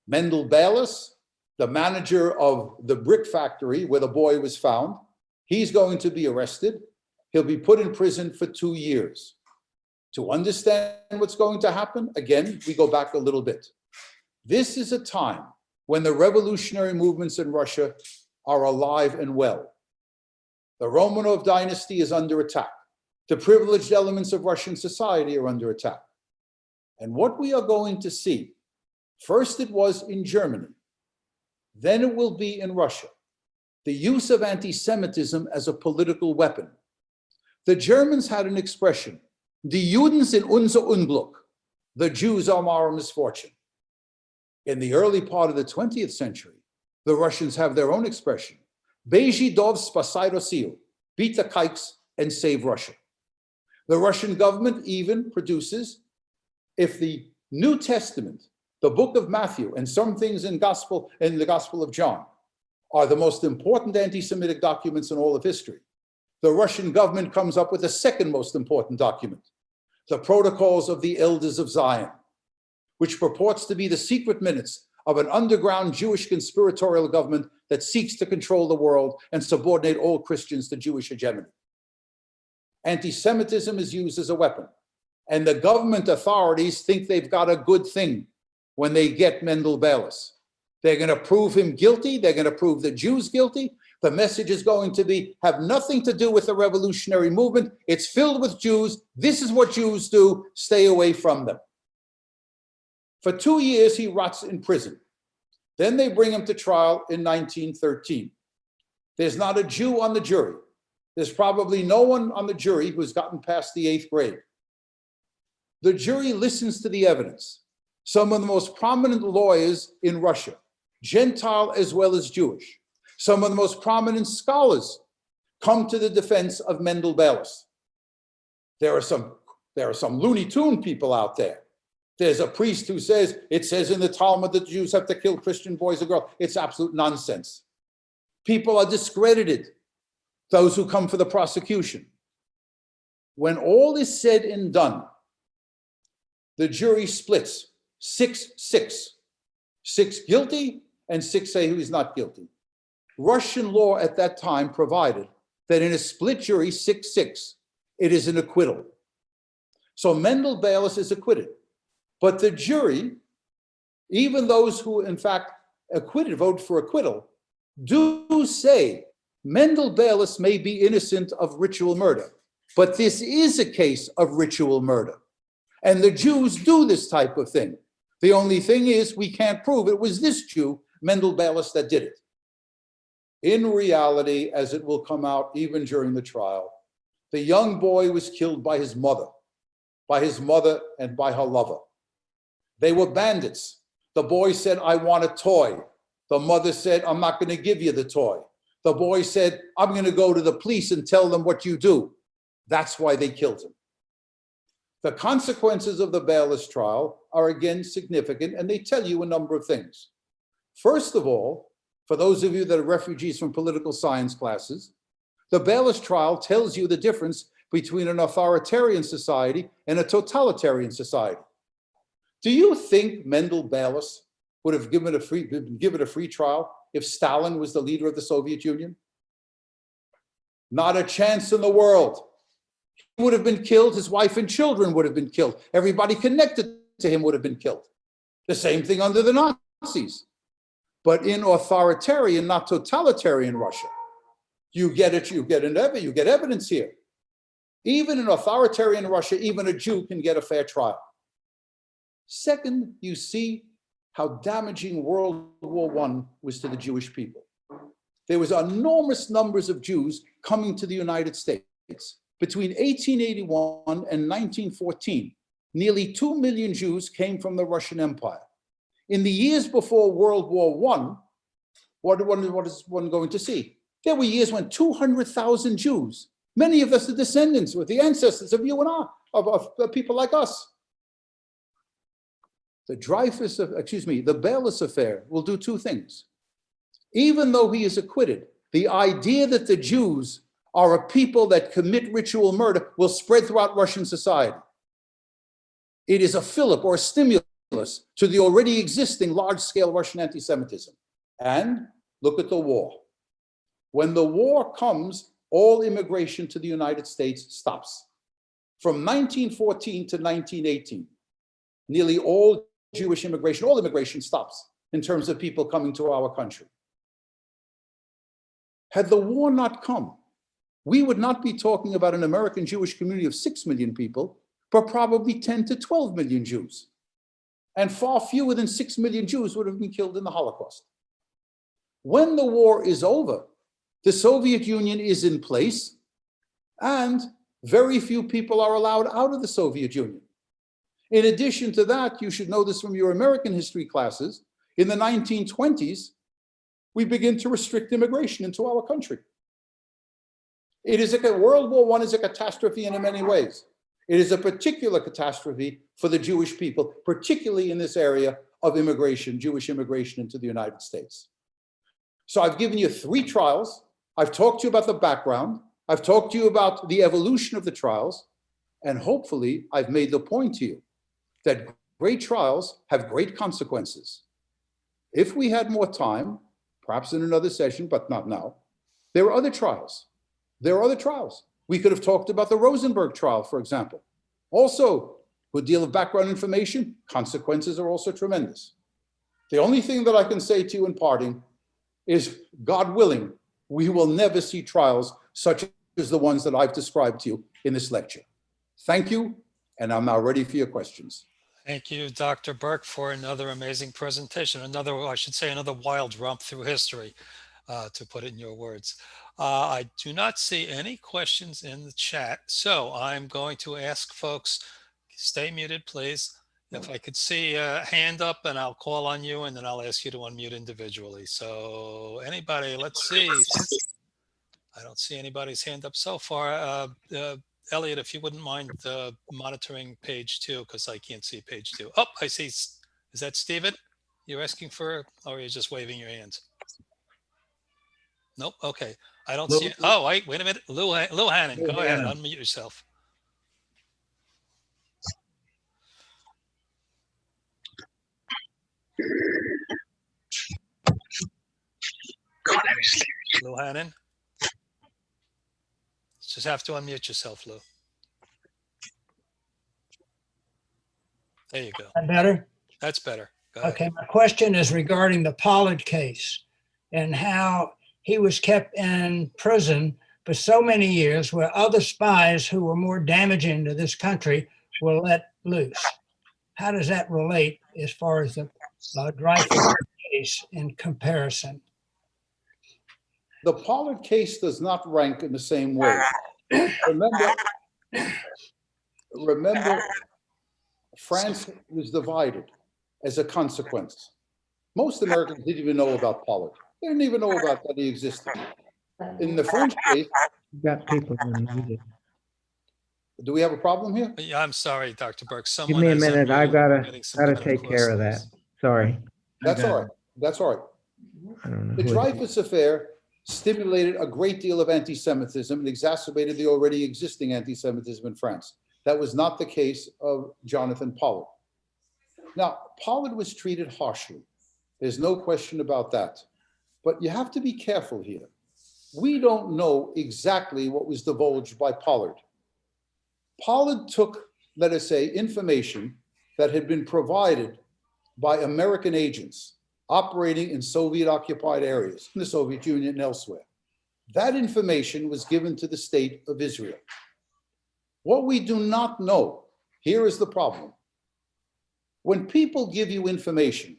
Mendel Beilis, the manager of the brick factory where the boy was found, he's going to be arrested. He'll be put in prison for 2 years. To understand what's going to happen, again, we go back a little bit. This is a time when the revolutionary movements in Russia are alive and well. The Romanov dynasty is under attack. The privileged elements of Russian society are under attack. And what we are going to see, first it was in Germany, then it will be in Russia, the use of anti-Semitism as a political weapon. The Germans had an expression, Die Juden sind unser Unglück, the Jews are our misfortune. In the early part of the 20th century, the Russians have their own expression, Beji dov spasai Rossiyu, beat the kikes and save Russia. The Russian government even produces, if the New Testament, the book of Matthew, and some things in the Gospel of John are the most important anti-Semitic documents in all of history, the Russian government comes up with the second most important document, the Protocols of the Elders of Zion, which purports to be the secret minutes of an underground Jewish conspiratorial government that seeks to control the world and subordinate all Christians to Jewish hegemony. Anti-Semitism is used as a weapon, and the government authorities think they've got a good thing when they get Mendel Beilis. They're going to prove him guilty. They're going to prove the Jews guilty. The message is going to be, have nothing to do with the revolutionary movement. It's filled with Jews. This is what Jews do. Stay away from them. For 2 years, he rots in prison. Then they bring him to trial in 1913. There's not a Jew on the jury. There's probably no one on the jury who's gotten past the 8th grade. The jury listens to the evidence. Some of the most prominent lawyers in Russia, Gentile as well as Jewish, some of the most prominent scholars come to the defense of Mendel Beilis. There are some Looney Tune people out there. There's a priest who says, it says in the Talmud that Jews have to kill Christian boys and girls. It's absolute nonsense. People are discredited, those who come for the prosecution. When all is said and done, the jury splits 6-6. 6 guilty and 6 say he's not guilty. Russian law at that time provided that in a split jury, 6-6, it is an acquittal. So Mendel Beilis is acquitted. But the jury, even those who in fact vote for acquittal, do say Mendel Beilis may be innocent of ritual murder, but this is a case of ritual murder. And the Jews do this type of thing. The only thing is we can't prove it was this Jew, Mendel Beilis, that did it. In reality, as it will come out even during the trial, the young boy was killed by his mother and by her lover. They were bandits. The boy said, I want a toy. The mother said, I'm not going to give you the toy. The boy said, I'm going to go to the police and tell them what you do. That's why they killed him. The consequences of the Beilis trial are again significant, and they tell you a number of things. First of all, for those of you that are refugees from political science classes, the Beilis trial tells you the difference between an authoritarian society and a totalitarian society. Do you think Mendel Beilis would have given a free trial if Stalin was the leader of the Soviet Union? Not a chance in the world. He would have been killed. His wife and children would have been killed. Everybody connected to him would have been killed. The same thing under the Nazis. But in authoritarian, not totalitarian Russia, you get evidence here. Even in authoritarian Russia, even a Jew can get a fair trial. Second, you see how damaging World War I was to the Jewish people. There was enormous numbers of Jews coming to the United States. Between 1881 and 1914, nearly 2 million Jews came from the Russian Empire. In the years before World War I, what is one going to see? There were years when 200,000 Jews, many of us are descendants with the ancestors of you and I, of people like us. The Beilis affair will do 2 things. Even though he is acquitted, the idea that the Jews are a people that commit ritual murder will spread throughout Russian society. It is a fillip or a stimulus to the already existing large-scale Russian anti-Semitism. And look at the war. When the war comes, all immigration to the United States stops. From 1914 to 1918, nearly all Jewish immigration, all immigration stops in terms of people coming to our country. Had the war not come, we would not be talking about an American Jewish community of 6 million people, but probably 10 to 12 million Jews. And far fewer than 6 million Jews would have been killed in the Holocaust. When the war is over, the Soviet Union is in place, and very few people are allowed out of the Soviet Union. In addition to that, you should know this from your American history classes, in the 1920s, we begin to restrict immigration into our country. World War I is a catastrophe in many ways. It is a particular catastrophe for the Jewish people, particularly in this area of immigration, Jewish immigration into the United States. So I've given you 3 trials. I've talked to you about the background. I've talked to you about the evolution of the trials. And hopefully I've made the point to you that great trials have great consequences. If we had more time, perhaps in another session, but not now, there are other trials. There are other trials. We could have talked about the Rosenberg trial, for example. Also, a good deal of background information. Consequences are also tremendous. The only thing that I can say to you in parting is, God willing, we will never see trials such as the ones that I've described to you in this lecture. Thank you, and I'm now ready for your questions. Thank you, Dr. Berk, for another amazing presentation. Another wild romp through history, to put it in your words. I do not see any questions in the chat, so I'm going to ask folks, stay muted, please. If I could see a hand up, and I'll call on you, and then I'll ask you to unmute individually. So anybody, let's see. I don't see anybody's hand up so far. Elliot, if you wouldn't mind monitoring page 2, because I can't see page 2. Oh, I see. Is that Steven? You're asking for, or you're just waving your hands? Nope. Okay. I don't see it. Oh, wait a minute. Lou Hannon, go ahead. Unmute yourself. Lou Hannon. Just have to unmute yourself, Lou. There you go. That better? That's better. Go ahead. Okay, my question is regarding the Pollard case and how he was kept in prison for so many years where other spies who were more damaging to this country were let loose. How does that relate as far as the Dreyfuss case in comparison? The Pollard case does not rank in the same way. Remember, France was divided as a consequence. Most Americans didn't even know about Pollard. They didn't even know about that he existed. In the French case, You've got people unmuted. do we have a problem here? Yeah, I'm sorry, Dr. Burke. Give Someone me a has minute. unmuted. I've We're getting some gotta kind of take care of that. cross-noise. Sorry. That's all right. That's all right. I don't know. The who it is. Dreyfuss affair stimulated a great deal of anti-Semitism and exacerbated the already existing anti-Semitism in France. That was not the case of Jonathan Pollard. Now, Pollard was treated harshly. There's no question about that. But you have to be careful here. We don't know exactly what was divulged by Pollard. Pollard took, let us say, information that had been provided by American agents operating in Soviet-occupied areas, in the Soviet Union and elsewhere. That information was given to the state of Israel. What we do not know, here is the problem. When people give you information,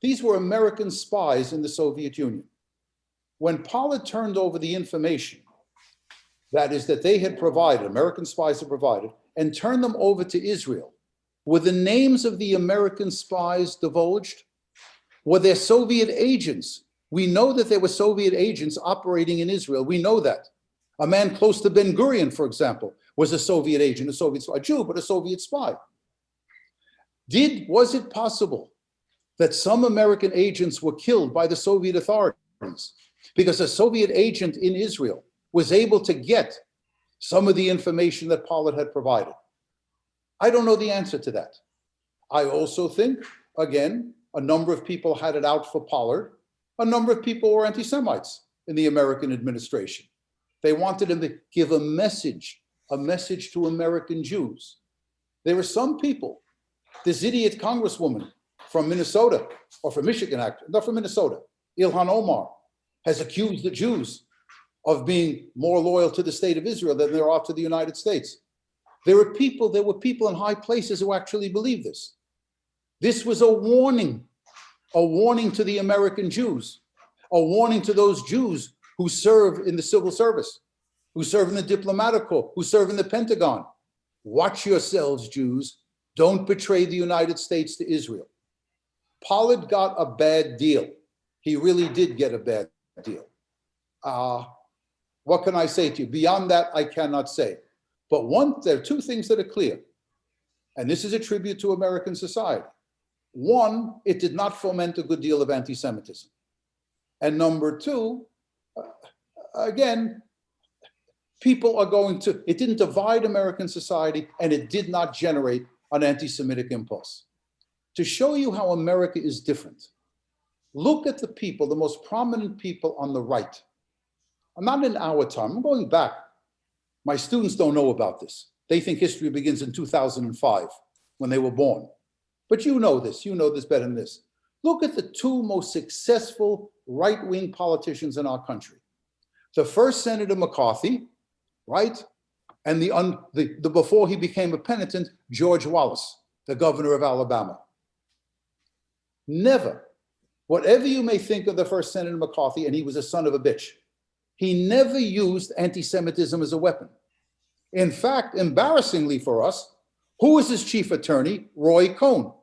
these were American spies in the Soviet Union. When Pollard turned over the information, that is that they had provided, American spies had provided, and turned them over to Israel, were the names of the American spies divulged? Were there Soviet agents? We know that there were Soviet agents operating in Israel. We know that. A man close to Ben Gurion, for example, was a Soviet agent, a Soviet spy, a Jew, but a Soviet spy. Was it possible that some American agents were killed by the Soviet authorities because a Soviet agent in Israel was able to get some of the information that Pollard had provided? I don't know the answer to that. I also think, again, a number of people had it out for Pollard. A number of people were anti-Semites in the American administration. They wanted him to give a message to American Jews. There were some people, this idiot congresswoman from Minnesota, or from Michigan, not from Minnesota, Ilhan Omar, has accused the Jews of being more loyal to the state of Israel than there are to the United States. There were people in high places who actually believed this. This was a warning to the American Jews, a warning to those Jews who serve in the civil service, who serve in the diplomatic corps, who serve in the Pentagon. Watch yourselves, Jews. Don't betray the United States to Israel. Pollard got a bad deal. He really did get a bad deal. What can I say to you? Beyond that, I cannot say. But there are two things that are clear, and this is a tribute to American society. One, it did not foment a good deal of anti-Semitism. And number two, again, it didn't divide American society, and it did not generate an anti-Semitic impulse. To show you how America is different, look at the people, the most prominent people on the right. I'm not in our time, I'm going back. My students don't know about this. They think history begins in 2005 when they were born. But you know this better than this. Look at the two most successful right-wing politicians in our country. The first Senator McCarthy, right? And the before he became a penitent, George Wallace, the governor of Alabama. Never, whatever you may think of the first Senator McCarthy, and he was a son of a bitch, he never used anti-Semitism as a weapon. In fact, embarrassingly for us, who was his chief attorney? Roy Cohn.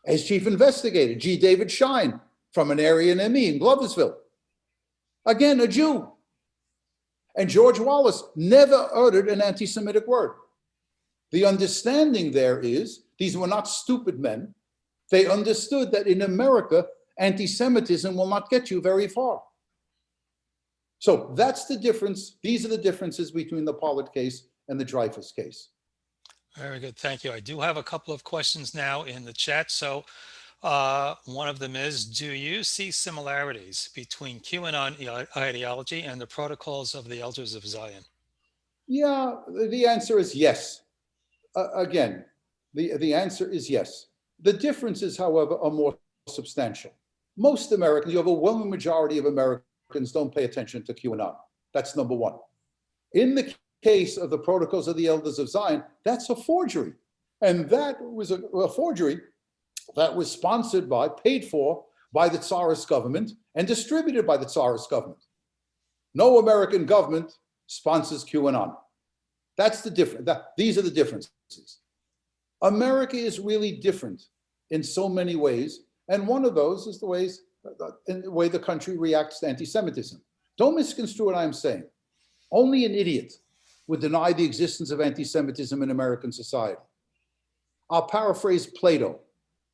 His chief investigator, G. David Schein, from an area near me in Gloversville. Again, a Jew. And George Wallace never uttered an anti-Semitic word. The understanding there is, these were not stupid men. They understood that in America, anti-Semitism will not get you very far. So that's the difference. These are the differences between the Pollard case and the Dreyfuss case. Very good. Thank you. I do have a couple of questions now in the chat. So one of them is, do you see similarities between QAnon ideology and the protocols of the Elders of Zion? Yeah, the answer is yes. Again, the answer is yes. The differences, however, are more substantial. Most Americans, the overwhelming majority of Americans don't pay attention to QAnon. That's number one. In the case of the protocols of the Elders of Zion, that's a forgery. And that was a forgery that was sponsored by, paid for by the Tsarist government and distributed by the Tsarist government. No American government sponsors QAnon. That's the difference. These are the differences. America is really different in so many ways. And one of those is the way the country reacts to anti-Semitism. Don't misconstrue what I'm saying. Only an idiot would deny the existence of anti-Semitism in American society. I'll paraphrase Plato.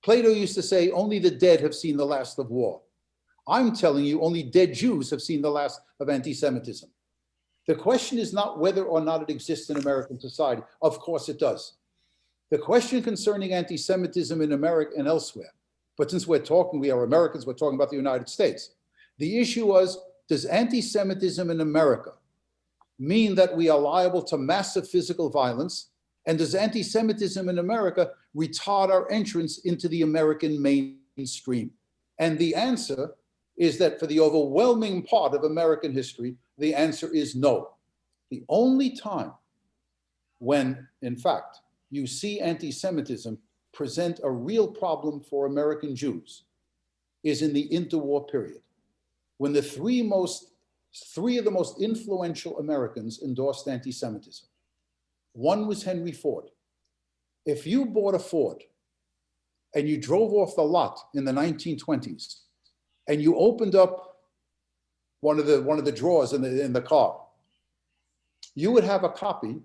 Plato used to say, only the dead have seen the last of war. I'm telling you, only dead Jews have seen the last of anti-Semitism. The question is not whether or not it exists in American society. Of course it does. The question concerning anti-Semitism in America and elsewhere, but since we are Americans, we're talking about the United States. The issue was, does anti-Semitism in America mean that we are liable to massive physical violence? And does anti-Semitism in America retard our entrance into the American mainstream? And the answer is that for the overwhelming part of American history, the answer is no. The only time when, in fact, you see anti-Semitism present a real problem for American Jews is in the interwar period, when the three of the most influential Americans endorsed anti-Semitism. One was Henry Ford. If you bought a Ford and you drove off the lot in the 1920s and you opened up one of the drawers in the car, you would have a copy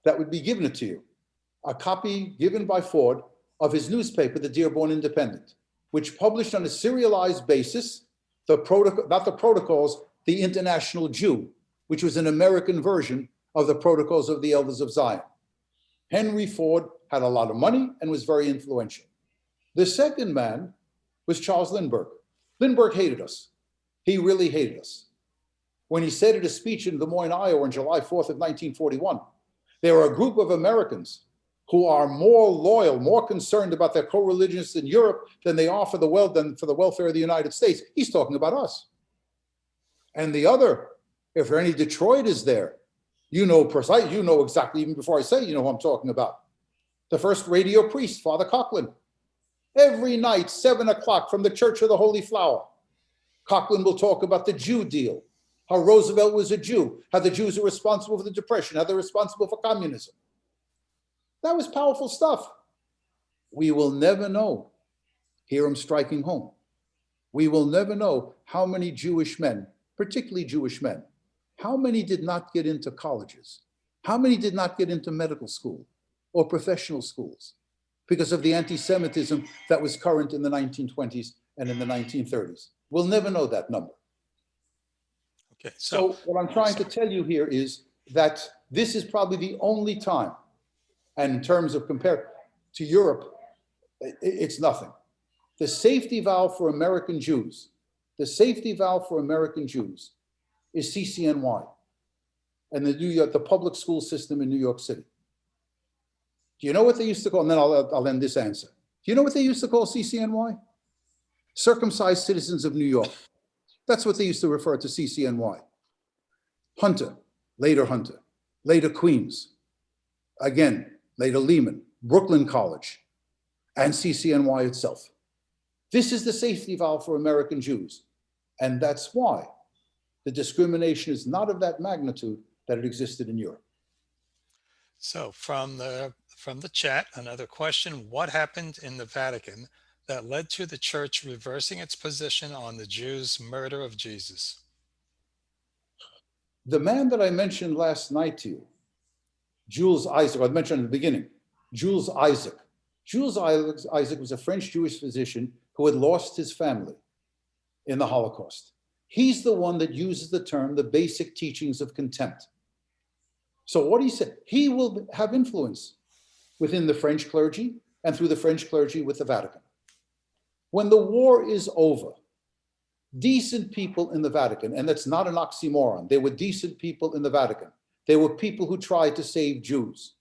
that would be given to you, a copy given by Ford of his newspaper, the Dearborn Independent, which published on a serialized basis the protocols, the International Jew, which was an American version of the protocols of the Elders of Zion. Henry Ford had a lot of money and was very influential. The second man was Charles Lindbergh. Lindbergh hated us. He really hated us. When he said at a speech in Des Moines, Iowa on July 4th of 1941, there are a group of Americans who are more loyal, more concerned about their co-religionists in Europe than they are for the welfare of the United States. He's talking about us. And the other, if there are any Detroiters there, you know exactly, even before I say, you know who I'm talking about. The first radio priest, Father Coughlin. Every night, 7 o'clock, from the Church of the Holy Flower, Coughlin will talk about the Jew deal, how Roosevelt was a Jew, how the Jews are responsible for the Depression, how they're responsible for communism. That was powerful stuff. We will never know. Hear him striking home. We will never know how many Jewish men, particularly Jewish men, how many did not get into colleges? How many did not get into medical school or professional schools because of the anti-Semitism that was current in the 1920s and in the 1930s? We'll never know that number. Okay, So what I'm trying to tell you here is that this is probably the only time, and in terms of compare to Europe, it's nothing. The safety valve for American Jews, the safety valve for American Jews is CCNY and the public school system in New York City. Do you know what they used to call, and then I'll end this answer. Do you know what they used to call CCNY? Circumcised citizens of New York. That's what they used to refer to CCNY. Hunter, later Queens, again, later Lehman, Brooklyn College, and CCNY itself. This is the safety valve for American Jews. And that's why the discrimination is not of that magnitude that it existed in Europe. So from the chat, another question: what happened in the Vatican that led to the church reversing its position on the Jews' murder of Jesus? The man that I mentioned last night to you, Jules Isaac, I mentioned in the beginning, Jules Isaac. Jules Isaac was a French Jewish physician who had lost his family in the Holocaust. He's the one that uses the term, the basic teachings of contempt. So what he said, he will have influence within the French clergy and through the French clergy with the Vatican. When the war is over, decent people in the Vatican, and that's not an oxymoron, they were decent people in the Vatican. They were people who tried to save Jews.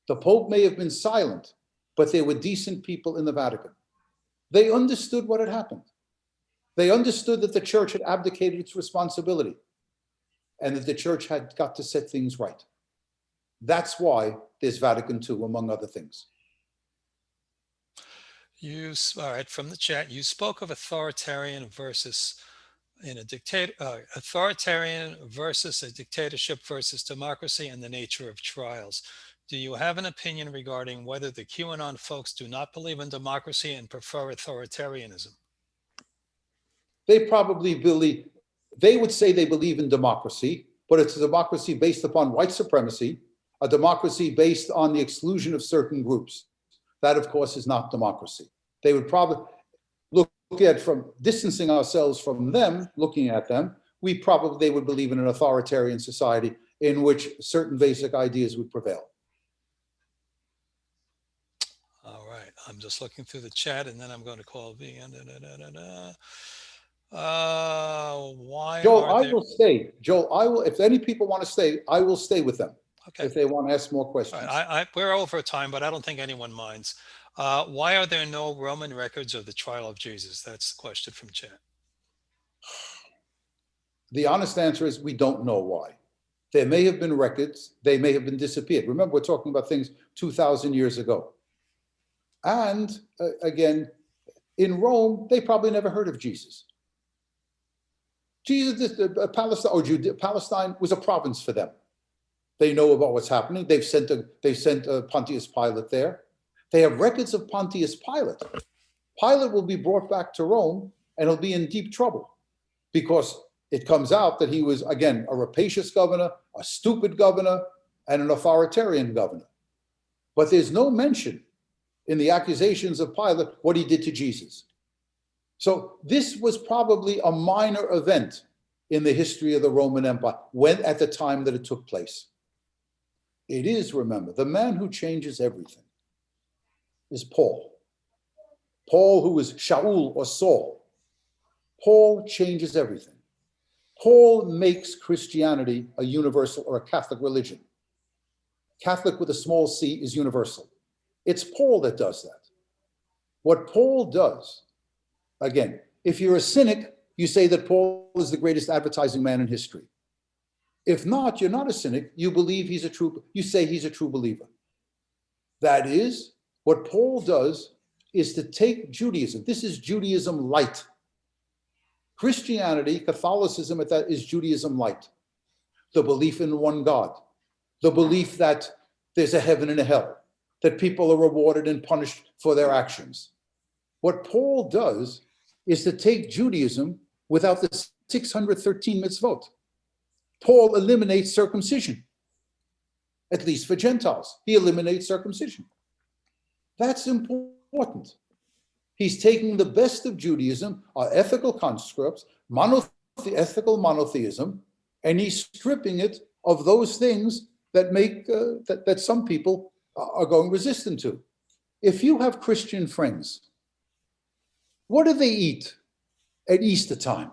The Pope may have been silent, but they were decent people in the Vatican. They understood what had happened. They understood that the church had abdicated its responsibility and that the church had got to set things right. That's why there's Vatican II, among other things. All right, from the chat, you spoke of authoritarian versus authoritarian versus a dictatorship versus democracy and the nature of trials. Do you have an opinion regarding whether the QAnon folks do not believe in democracy and prefer authoritarianism? They probably believe, they would say they believe in democracy, but it's a democracy based upon white supremacy, a democracy based on the exclusion of certain groups. That, of course, is not democracy. They would probably look at, from distancing ourselves from them, looking at them, they would believe in an authoritarian society in which certain basic ideas would prevail. All right, I'm just looking through the chat and then I'm going to call V. Why Joel, are there... I will stay. Joel, I will, if any people want to stay, I will stay with them. Okay. If they want to ask more questions. Right. We're over time, but I don't think anyone minds. Why are there no Roman records of the trial of Jesus? That's the question from chat. The honest answer is we don't know why. There may have been records. They may have been disappeared. Remember, we're talking about things 2,000 years ago. And again, in Rome, they probably never heard of Jesus. Palestine was a province for them. They know about what's happening. They've sent Pontius Pilate there. They have records of Pontius Pilate. Pilate will be brought back to Rome and he'll be in deep trouble because it comes out that he was, again, a rapacious governor, a stupid governor, and an authoritarian governor. But there's no mention in the accusations of Pilate what he did to Jesus. So this was probably a minor event in the history of the Roman Empire at the time that it took place. It is, remember, the man who changes everything is Paul. Paul, who was Shaul or Saul. Paul changes everything. Paul makes Christianity a universal or a Catholic religion. Catholic with a small c is universal. It's Paul that does that. What Paul does, again, if you're a cynic, you say that Paul is the greatest advertising man in history. If not, you're not a cynic. You believe you say he's a true believer. That is, what Paul does is to take Judaism. This is Judaism light. Christianity, Catholicism at that is Judaism light. The belief in one God, the belief that there's a heaven and a hell, that people are rewarded and punished for their actions. What Paul does is to take Judaism without the 613 mitzvot. Paul eliminates circumcision, at least for Gentiles. He eliminates circumcision. That's important. He's taking the best of Judaism, our ethical constructs, ethical monotheism, and he's stripping it of those things that make that some people are going resistant to. If you have Christian friends, what do they eat at Easter time?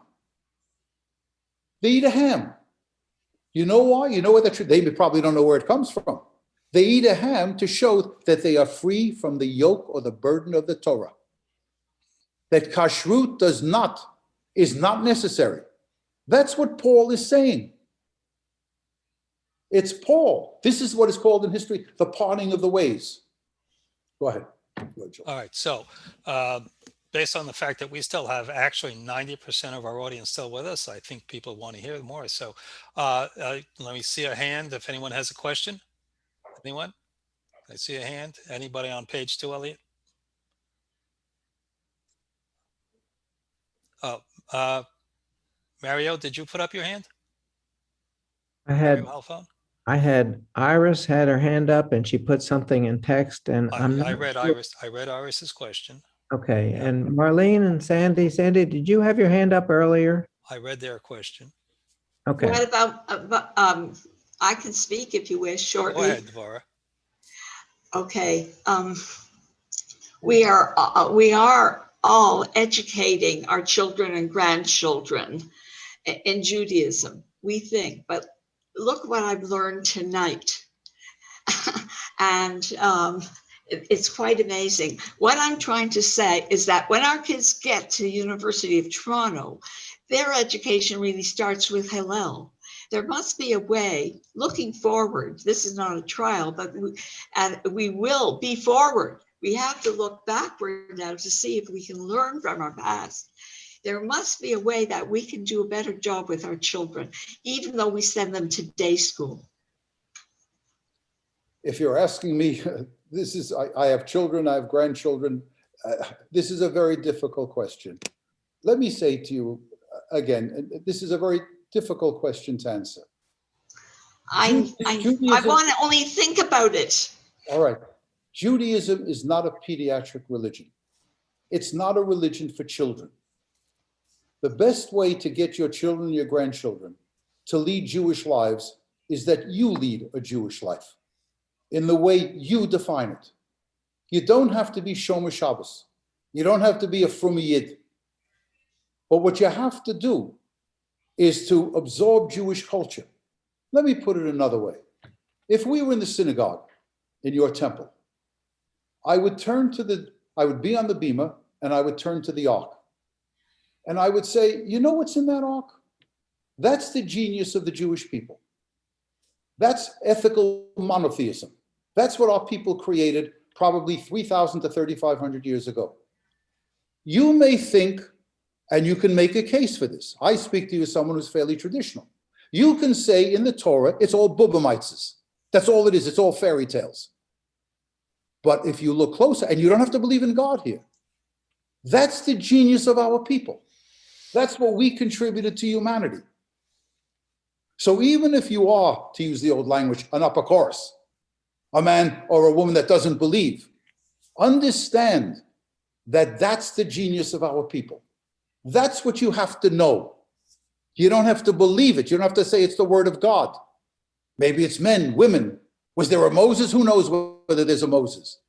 They eat a ham. You know why? You know what they probably don't know where it comes from. They eat a ham to show that they are free from the yoke or the burden of the Torah. That kashrut is not necessary. That's what Paul is saying. It's Paul. This is what is called in history the parting of the ways. Go ahead. All right. So based on the fact that we still have actually 90% of our audience still with us, I think people want to hear more. So let me see a hand if anyone has a question. Anyone? I see a hand. Anybody on page 2, Elliot? Oh, Mario, did you put up your hand? I had Iris had her hand up and she put something in text, and I read Iris's question. Okay, yeah. And Marlene and Sandy, did you have your hand up earlier? I read their question. Okay. What about, I can speak if you wish shortly. Go ahead, Dvora. Okay. We are all educating our children and grandchildren in Judaism, we think, but look what I've learned tonight. And it's quite amazing. What I'm trying to say is that when our kids get to the University of Toronto, their education really starts with Hillel. There must be a way, looking forward, this is not a trial, but we will be forward. We have to look backward now to see if we can learn from our past. There must be a way that we can do a better job with our children, even though we send them to day school. If you're asking me, I have children, I have grandchildren. This is a very difficult question. Let me say to you again, this is a very difficult question to answer. I want to only think about it. All right. Judaism is not a pediatric religion. It's not a religion for children. The best way to get your children and your grandchildren to lead Jewish lives is that you lead a Jewish life in the way you define it. You don't have to be Shomer Shabbos. You don't have to be a Frumi Yid. But what you have to do is to absorb Jewish culture. Let me put it another way. If we were in the synagogue in your temple, I would be on the bima and I would turn to the ark. And I would say, you know what's in that ark? That's the genius of the Jewish people. That's ethical monotheism. That's what our people created probably 3,000 to 3,500 years ago. You may think, and you can make a case for this. I speak to you as someone who's fairly traditional. You can say in the Torah, it's all bubamaitzes. That's all it is. It's all fairy tales. But if you look closer, and you don't have to believe in God here, that's the genius of our people. That's what we contributed to humanity. So even if you are, to use the old language, an upper course, a man or a woman that doesn't believe, understand that that's the genius of our people. That's what you have to know. You don't have to believe it. You don't have to say it's the word of God. Maybe it's men, women. Was there a Moses? Who knows whether there's a Moses?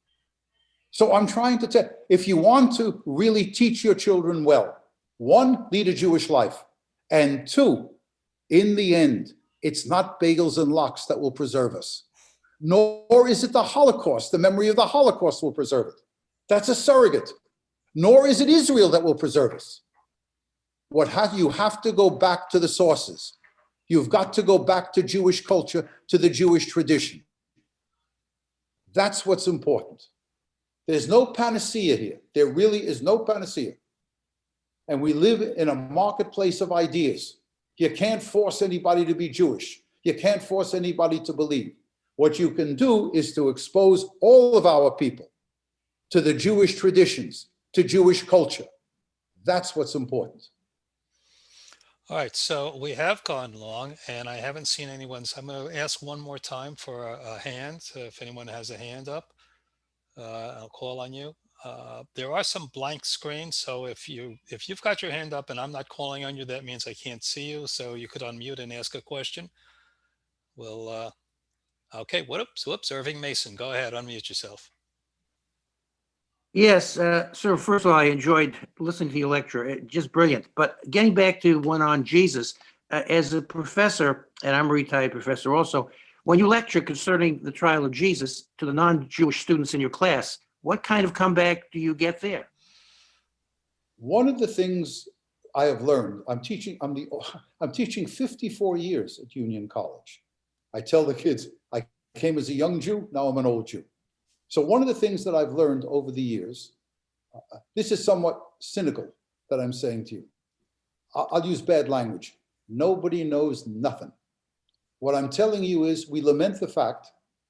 So I'm trying to tell, if you want to really teach your children well, one, lead a Jewish life. And two, in the end, it's not bagels and lox that will preserve us. Nor is it the Holocaust. The memory of the Holocaust will preserve it. That's a surrogate. Nor is it Israel that will preserve us. You have to go back to the sources. You've got to go back to Jewish culture, to the Jewish tradition. That's what's important. There's no panacea here. There really is no panacea. And we live in a marketplace of ideas. You can't force anybody to be Jewish. You can't force anybody to believe. What you can do is to expose all of our people to the Jewish traditions, to Jewish culture. That's what's important. All right, so we have gone long and I haven't seen anyone. So I'm going to ask one more time for a hand. If anyone has a hand up, I'll call on you. There are some blank screens, so if you've got your hand up and I'm not calling on you, that means I can't see you. So you could unmute and ask a question. Well, okay. Whoops. Irving Mason, go ahead. Unmute yourself. Yes, sir. First of all, I enjoyed listening to your lecture. Just brilliant. But getting back to one on Jesus, as a professor, and I'm a retired professor also, when you lecture concerning the trial of Jesus to the non-Jewish students in your class, what kind of comeback do you get there? One of the things I have learned, I'm teaching 54 years at Union College. I tell the kids, I came as a young Jew, now I'm an old Jew. So one of the things that I've learned over the years, this is somewhat cynical that I'm saying to you. I'll use bad language. Nobody knows nothing. What I'm telling you is we lament the fact,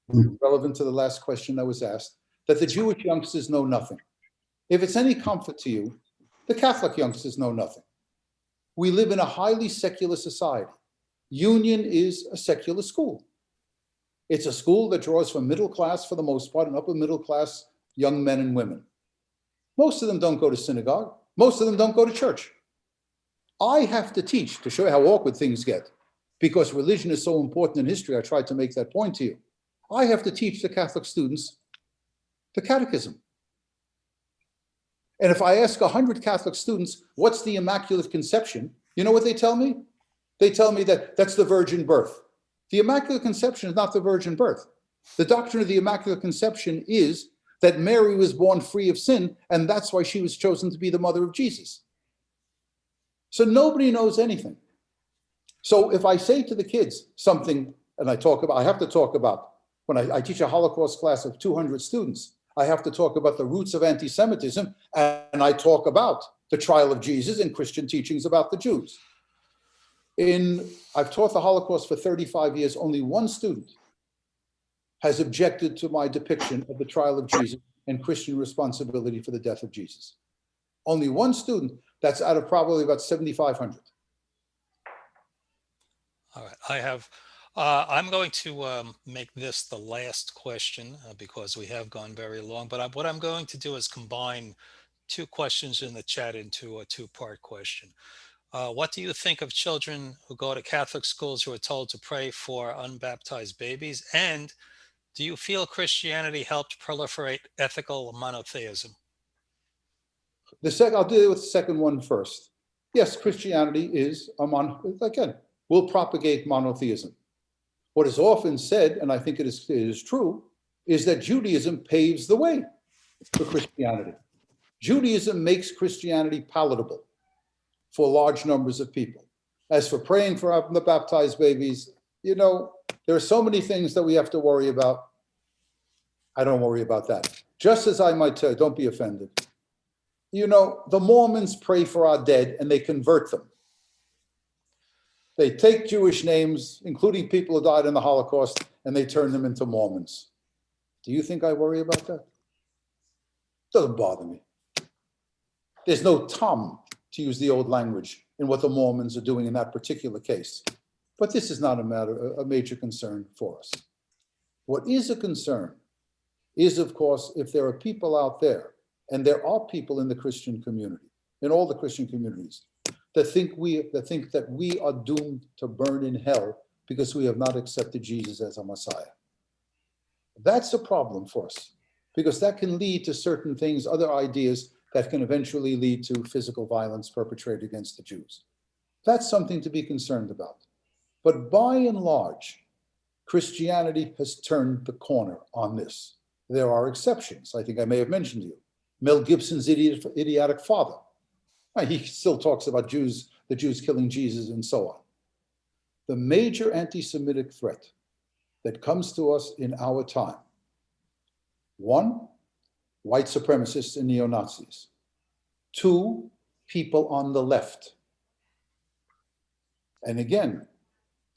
relevant to the last question that was asked, that the Jewish youngsters know nothing. If it's any comfort to you, the Catholic youngsters know nothing. We live in a highly secular society. Union is a secular school. It's a school that draws from middle class, for the most part, and upper middle class young men and women. Most of them don't go to synagogue. Most of them don't go to church. I have to teach, to show you how awkward things get, because religion is so important in history. I tried to make that point to you. I have to teach the Catholic students the catechism. And if I ask 100 Catholic students, what's the Immaculate Conception? You know what they tell me? They tell me that that's the virgin birth. The Immaculate Conception is not the virgin birth. The doctrine of the Immaculate Conception is that Mary was born free of sin, and that's why she was chosen to be the mother of Jesus. So nobody knows anything. So if I say to the kids something, and I have to talk about, when I teach a Holocaust class of 200 students, I have to talk about the roots of anti-Semitism, and I talk about the trial of Jesus and Christian teachings about the Jews. I've taught the Holocaust for 35 years. Only one student has objected to my depiction of the trial of Jesus and Christian responsibility for the death of Jesus. Only one student. That's out of probably about 7,500. All right, I'm going to make this the last question because we have gone very long, but what I'm going to do is combine two questions in the chat into a two-part question. What do you think of children who go to Catholic schools who are told to pray for unbaptized babies? And do you feel Christianity helped proliferate ethical monotheism? I'll deal with the second one first. Yes, Christianity is will propagate monotheism. What is often said, and I think it is true, is that Judaism paves the way for Christianity. Judaism makes Christianity palatable for large numbers of people. As for praying for unbaptized babies, there are so many things that we have to worry about. I don't worry about that. Just as I might tell you, don't be offended. The Mormons pray for our dead and they convert them. They take Jewish names, including people who died in the Holocaust, and they turn them into Mormons. Do you think I worry about that? Doesn't bother me. There's no Tom, to use the old language, in what the Mormons are doing in that particular case. But this is not a major concern for us. What is a concern is, of course, if there are people out there, and there are people in the Christian community, in all the Christian communities, that think that we are doomed to burn in hell because we have not accepted Jesus as a Messiah. That's a problem for us, because that can lead to certain things, other ideas that can eventually lead to physical violence perpetrated against the Jews. That's something to be concerned about. But by and large, Christianity has turned the corner on this. There are exceptions. I think I may have mentioned to you. Mel Gibson's idiotic father. He still talks about Jews the Jews killing Jesus, and so on. The major anti-Semitic threat that comes to us in our time: one, white supremacists and neo-Nazis. Two, people on the left. And again,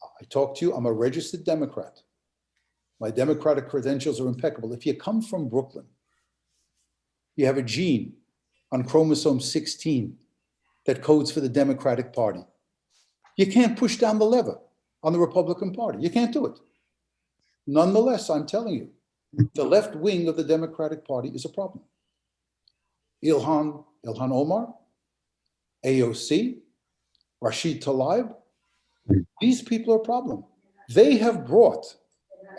I talk to you, I'm a registered Democrat. My Democratic credentials are impeccable. If you come from Brooklyn, you have a gene on chromosome 16 that codes for the Democratic Party. You can't push down the lever on the Republican Party. You can't do it. Nonetheless, I'm telling you, the left wing of the Democratic Party is a problem. Ilhan Omar, AOC, Rashid Tlaib, these people are a problem. They have brought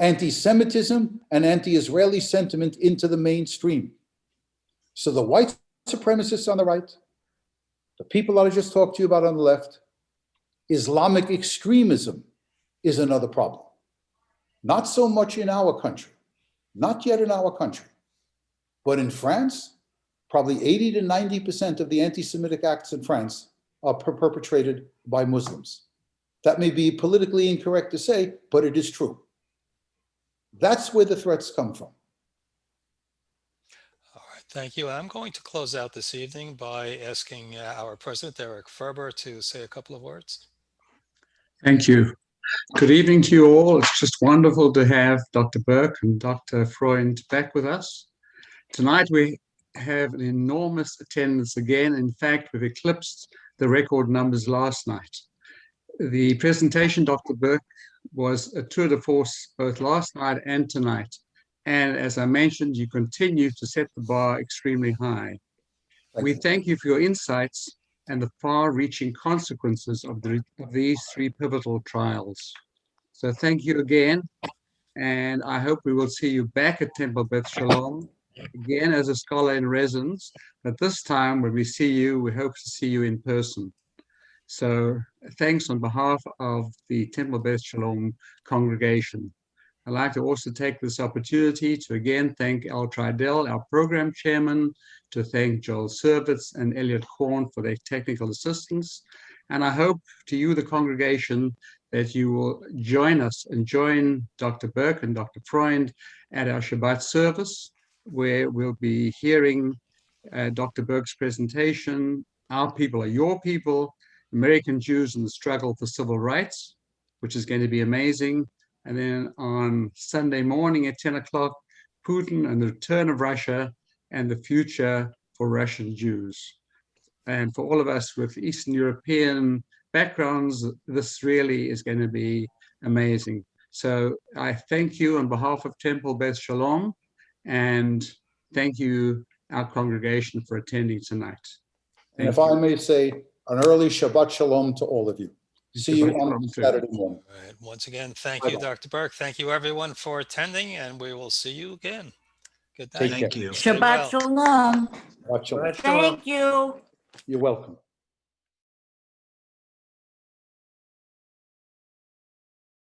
anti-Semitism and anti-Israeli sentiment into the mainstream. So the white supremacists on the right, the people that I just talked to you about on the left, Islamic extremism is another problem. Not so much in our country, not yet in our country, but in France, probably 80 to 90% of the anti-Semitic acts in France are perpetrated by Muslims. That may be politically incorrect to say, but it is true. That's where the threats come from. All right, thank you. I'm going to close out this evening by asking our president, Eric Ferber, to say a couple of words. Thank you. Good evening to you all. It's just wonderful to have Dr. Berk and Dr. Freund back with us. Tonight we have an enormous attendance again. In fact, we've eclipsed the record numbers last night. The presentation, Dr. Berk, was a tour de force both last night and tonight. And as I mentioned, you continue to set the bar extremely high. We thank you for your insights and the far-reaching consequences of these three pivotal trials. So thank you again, and I hope we will see you back at Temple Beth Shalom, again as a scholar in residence, but this time when we see you, we hope to see you in person. So thanks on behalf of the Temple Beth Shalom congregation. I'd like to also take this opportunity to again thank Al Tridell, our program chairman, to thank Joel Servitz and Elliot Horn for their technical assistance. And I hope to you, the congregation, that you will join us and join Dr. Berk and Dr. Freund at our Shabbat service, where we'll be hearing Dr. Berk's presentation, Our People Are Your People, American Jews in the Struggle for Civil Rights, which is going to be amazing. And then on Sunday morning at 10 o'clock, Putin and the Return of Russia and the Future for Russian Jews. And for all of us with Eastern European backgrounds, this really is going to be amazing. So I thank you on behalf of Temple Beth Shalom, and thank you, our congregation, for attending tonight. And if I may say, an early Shabbat Shalom to all of you. See you on Saturday morning. All right. Once again, thank you, Dr. Berk. Thank you, everyone, for attending, and we will see you again. Good night. Take care. Thank you. Stay well. Shabbat Shalom. Shabbat Shalom. Shabbat shalom. Thank you. You're welcome.